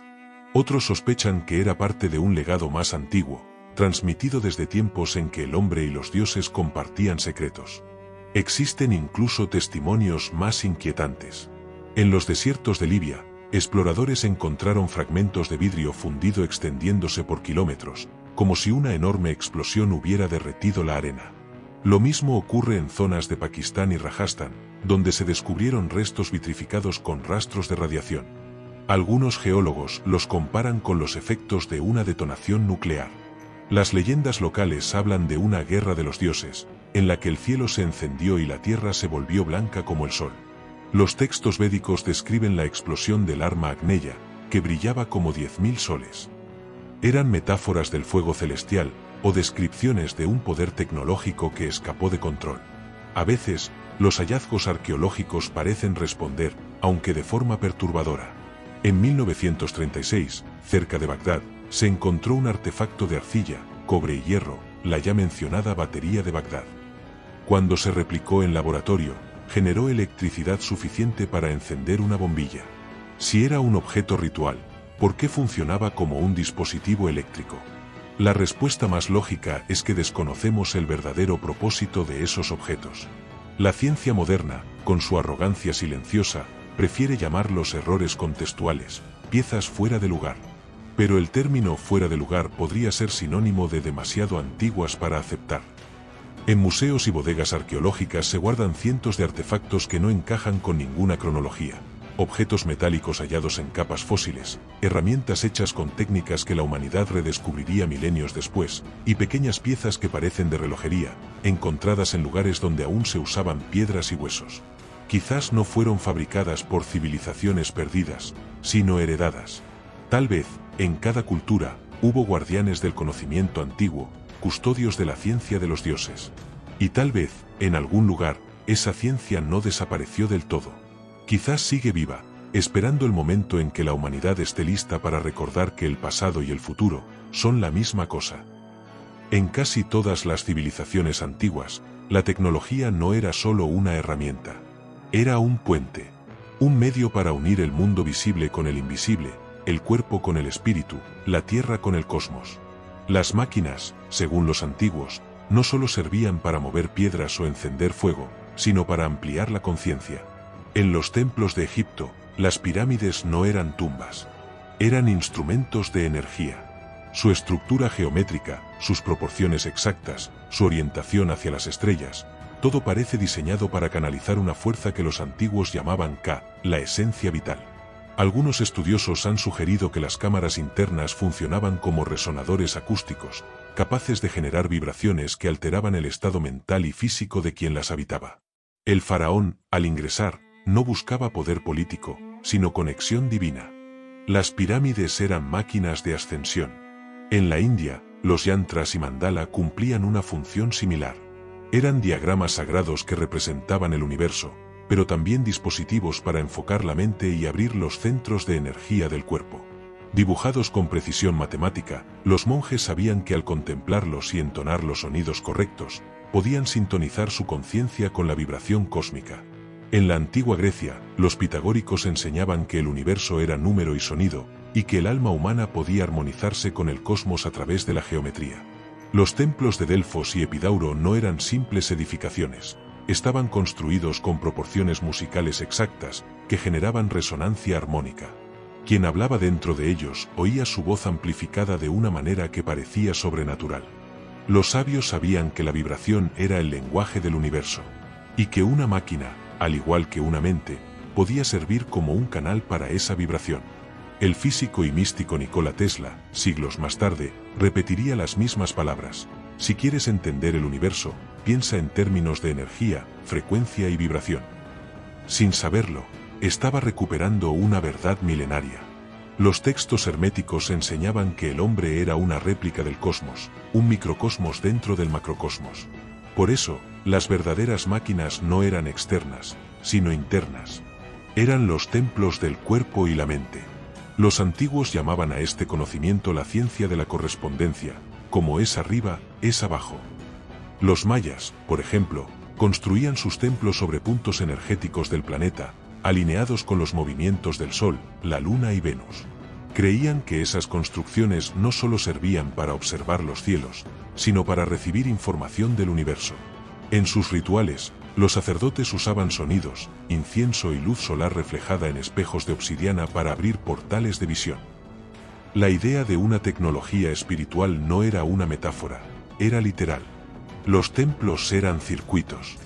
Otros sospechan que era parte de un legado más antiguo, transmitido desde tiempos en que el hombre y los dioses compartían secretos. Existen incluso testimonios más inquietantes. En los desiertos de Libia, exploradores encontraron fragmentos de vidrio fundido extendiéndose por kilómetros, como si una enorme explosión hubiera derretido la arena. Lo mismo ocurre en zonas de Pakistán y Rajasthan, donde se descubrieron restos vitrificados con rastros de radiación. Algunos geólogos los comparan con los efectos de una detonación nuclear. Las leyendas locales hablan de una guerra de los dioses, en la que el cielo se encendió y la tierra se volvió blanca como el sol. Los textos védicos describen la explosión del arma Agneya, que brillaba como 10.000 soles. Eran metáforas del fuego celestial, o descripciones de un poder tecnológico que escapó de control. A veces, los hallazgos arqueológicos parecen responder, aunque de forma perturbadora. En 1936, cerca de Bagdad, se encontró un artefacto de arcilla, cobre y hierro, la ya mencionada batería de Bagdad. Cuando se replicó en laboratorio, generó electricidad suficiente para encender una bombilla. Si era un objeto ritual, ¿por qué funcionaba como un dispositivo eléctrico? La respuesta más lógica es que desconocemos el verdadero propósito de esos objetos. La ciencia moderna, con su arrogancia silenciosa, prefiere llamarlos errores contextuales, piezas fuera de lugar. Pero el término fuera de lugar podría ser sinónimo de demasiado antiguas para aceptar. En museos y bodegas arqueológicas se guardan cientos de artefactos que no encajan con ninguna cronología. Objetos metálicos hallados en capas fósiles, herramientas hechas con técnicas que la humanidad redescubriría milenios después, y pequeñas piezas que parecen de relojería, encontradas en lugares donde aún se usaban piedras y huesos. Quizás no fueron fabricadas por civilizaciones perdidas, sino heredadas. Tal vez, en cada cultura, hubo guardianes del conocimiento antiguo, custodios de la ciencia de los dioses. Y tal vez, en algún lugar, esa ciencia no desapareció del todo. Quizás sigue viva, esperando el momento en que la humanidad esté lista para recordar que el pasado y el futuro son la misma cosa. En casi todas las civilizaciones antiguas, la tecnología no era solo una herramienta. Era un puente, un medio para unir el mundo visible con el invisible, el cuerpo con el espíritu, la tierra con el cosmos. Las máquinas, según los antiguos, no solo servían para mover piedras o encender fuego, sino para ampliar la conciencia. En los templos de Egipto, las pirámides no eran tumbas. Eran instrumentos de energía. Su estructura geométrica, sus proporciones exactas, su orientación hacia las estrellas, todo parece diseñado para canalizar una fuerza que los antiguos llamaban Ka, la esencia vital. Algunos estudiosos han sugerido que las cámaras internas funcionaban como resonadores acústicos, capaces de generar vibraciones que alteraban el estado mental y físico de quien las habitaba. El faraón, al ingresar, no buscaba poder político, sino conexión divina. Las pirámides eran máquinas de ascensión. En la India, los yantras y mandala cumplían una función similar. Eran diagramas sagrados que representaban el universo, pero también dispositivos para enfocar la mente y abrir los centros de energía del cuerpo. Dibujados con precisión matemática, los monjes sabían que al contemplarlos y entonar los sonidos correctos, podían sintonizar su conciencia con la vibración cósmica. En la antigua Grecia, los pitagóricos enseñaban que el universo era número y sonido, y que el alma humana podía armonizarse con el cosmos a través de la geometría. Los templos de Delfos y Epidauro no eran simples edificaciones. Estaban construidos con proporciones musicales exactas, que generaban resonancia armónica. Quien hablaba dentro de ellos oía su voz amplificada de una manera que parecía sobrenatural. Los sabios sabían que la vibración era el lenguaje del universo, y que una máquina, al igual que una mente, podía servir como un canal para esa vibración. El físico y místico Nikola Tesla, siglos más tarde, repetiría las mismas palabras: si quieres entender el universo, piensa en términos de energía, frecuencia y vibración. Sin saberlo, estaba recuperando una verdad milenaria. Los textos herméticos enseñaban que el hombre era una réplica del cosmos, un microcosmos dentro del macrocosmos. Por eso, las verdaderas máquinas no eran externas, sino internas. Eran los templos del cuerpo y la mente. Los antiguos llamaban a este conocimiento la ciencia de la correspondencia, como es arriba, es abajo. Los mayas, por ejemplo, construían sus templos sobre puntos energéticos del planeta, alineados con los movimientos del Sol, la Luna y Venus. Creían que esas construcciones no solo servían para observar los cielos, sino para recibir información del universo. En sus rituales, los sacerdotes usaban sonidos, incienso y luz solar reflejada en espejos de obsidiana para abrir portales de visión. La idea de una tecnología espiritual no era una metáfora, era literal. Los templos eran circuitos.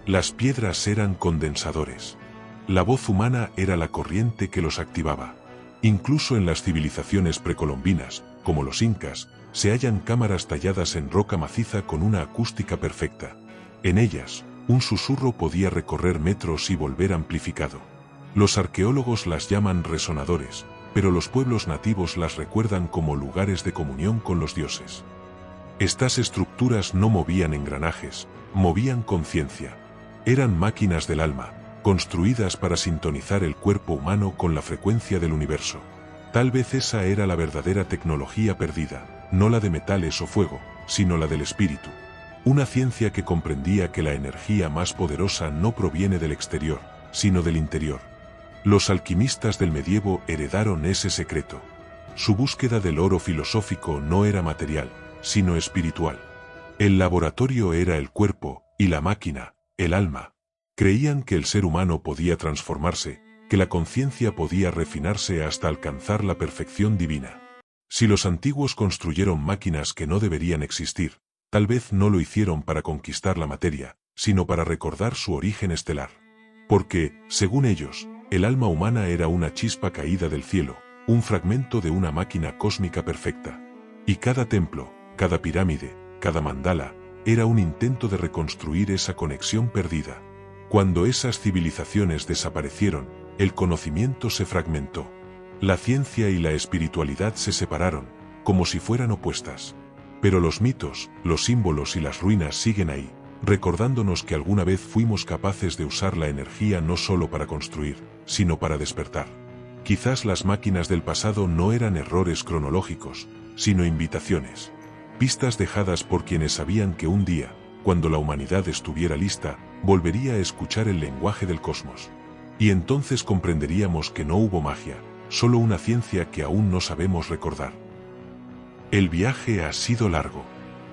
Las piedras eran condensadores. La voz humana era la corriente que los activaba. Incluso en las civilizaciones precolombinas, como los incas, se hallan cámaras talladas en roca maciza con una acústica perfecta. En ellas, un susurro podía recorrer metros y volver amplificado. Los arqueólogos las llaman resonadores, pero los pueblos nativos las recuerdan como lugares de comunión con los dioses. Estas estructuras no movían engranajes, movían conciencia. Eran máquinas del alma, construidas para sintonizar el cuerpo humano con la frecuencia del universo. Tal vez esa era la verdadera tecnología perdida, no la de metales o fuego, sino la del espíritu. Una ciencia que comprendía que la energía más poderosa no proviene del exterior, sino del interior. Los alquimistas del medievo heredaron ese secreto. Su búsqueda del oro filosófico no era material, sino espiritual. El laboratorio era el cuerpo, y la máquina, el alma. Creían que el ser humano podía transformarse, que la conciencia podía refinarse hasta alcanzar la perfección divina. Si los antiguos construyeron máquinas que no deberían existir, tal vez no lo hicieron para conquistar la materia, sino para recordar su origen estelar. Porque, según ellos, el alma humana era una chispa caída del cielo, un fragmento de una máquina cósmica perfecta. Y cada templo, cada pirámide, cada mandala, era un intento de reconstruir esa conexión perdida. Cuando esas civilizaciones desaparecieron, el conocimiento se fragmentó. La ciencia y la espiritualidad se separaron, como si fueran opuestas. Pero los mitos, los símbolos y las ruinas siguen ahí, recordándonos que alguna vez fuimos capaces de usar la energía no solo para construir, sino para despertar. Quizás las máquinas del pasado no eran errores cronológicos, sino invitaciones. Pistas dejadas por quienes sabían que un día, cuando la humanidad estuviera lista, volvería a escuchar el lenguaje del cosmos. Y entonces comprenderíamos que no hubo magia, solo una ciencia que aún no sabemos recordar. El viaje ha sido largo.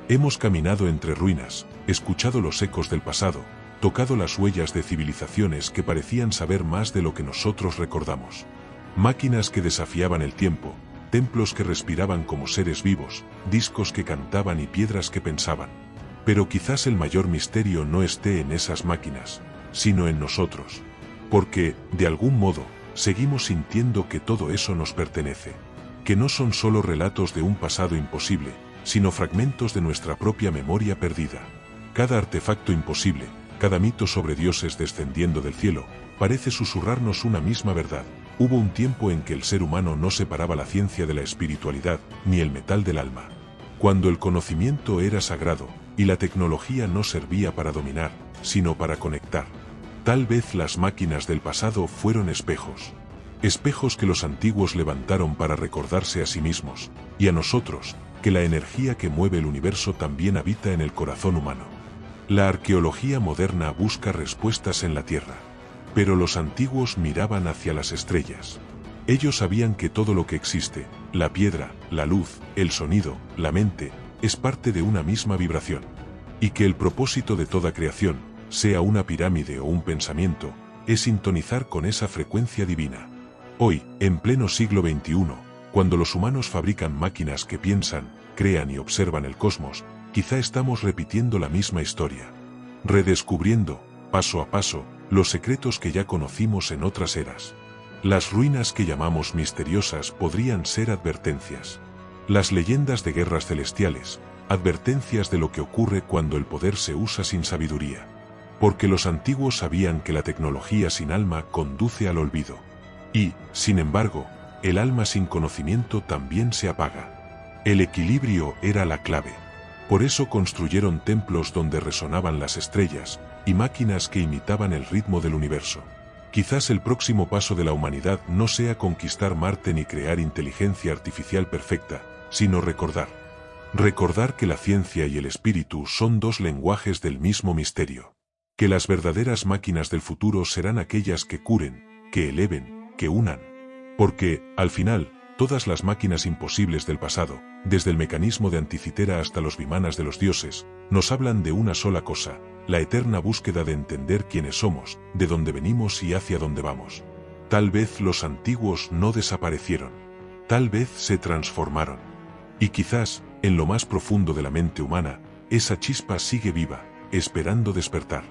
Hemos caminado entre ruinas, escuchado los ecos del pasado, tocado las huellas de civilizaciones que parecían saber más de lo que nosotros recordamos. Máquinas que desafiaban el tiempo, templos que respiraban como seres vivos, discos que cantaban y piedras que pensaban. Pero quizás el mayor misterio no esté en esas máquinas, sino en nosotros. Porque, de algún modo, seguimos sintiendo que todo eso nos pertenece. Que no son solo relatos de un pasado imposible, sino fragmentos de nuestra propia memoria perdida. Cada artefacto imposible, cada mito sobre dioses descendiendo del cielo, parece susurrarnos una misma verdad. Hubo un tiempo en que el ser humano no separaba la ciencia de la espiritualidad, ni el metal del alma. Cuando el conocimiento era sagrado, y la tecnología no servía para dominar, sino para conectar. Tal vez las máquinas del pasado fueron espejos. Espejos que los antiguos levantaron para recordarse a sí mismos, y a nosotros, que la energía que mueve el universo también habita en el corazón humano. La arqueología moderna busca respuestas en la Tierra. Pero los antiguos miraban hacia las estrellas. Ellos sabían que todo lo que existe, la piedra, la luz, el sonido, la mente, es parte de una misma vibración. Y que el propósito de toda creación, sea una pirámide o un pensamiento, es sintonizar con esa frecuencia divina. Hoy, en pleno siglo XXI, cuando los humanos fabrican máquinas que piensan, crean y observan el cosmos, quizá estamos repitiendo la misma historia. Redescubriendo, paso a paso, los secretos que ya conocimos en otras eras. Las ruinas que llamamos misteriosas podrían ser advertencias. Las leyendas de guerras celestiales, advertencias de lo que ocurre cuando el poder se usa sin sabiduría. Porque los antiguos sabían que la tecnología sin alma conduce al olvido. Y, sin embargo, el alma sin conocimiento también se apaga. El equilibrio era la clave. Por eso construyeron templos donde resonaban las estrellas, y máquinas que imitaban el ritmo del universo. Quizás el próximo paso de la humanidad no sea conquistar Marte ni crear inteligencia artificial perfecta, sino recordar. Recordar que la ciencia y el espíritu son dos lenguajes del mismo misterio. Que las verdaderas máquinas del futuro serán aquellas que curen, que eleven, que unan. Porque, al final, todas las máquinas imposibles del pasado, desde el mecanismo de Anticitera hasta los vimanas de los dioses, nos hablan de una sola cosa: la eterna búsqueda de entender quiénes somos, de dónde venimos y hacia dónde vamos. Tal vez los antiguos no desaparecieron. Tal vez se transformaron. Y quizás, en lo más profundo de la mente humana, esa chispa sigue viva, esperando despertar.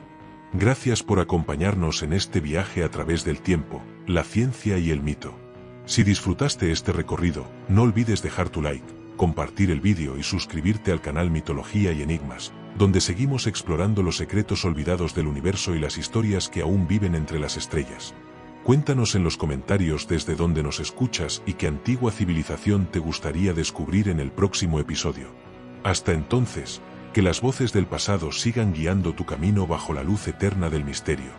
Gracias por acompañarnos en este viaje a través del tiempo, la ciencia y el mito. Si disfrutaste este recorrido, no olvides dejar tu like, compartir el vídeo y suscribirte al canal Mitología y Enigmas, donde seguimos explorando los secretos olvidados del universo y las historias que aún viven entre las estrellas. Cuéntanos en los comentarios desde dónde nos escuchas y qué antigua civilización te gustaría descubrir en el próximo episodio. Hasta entonces, que las voces del pasado sigan guiando tu camino bajo la luz eterna del misterio.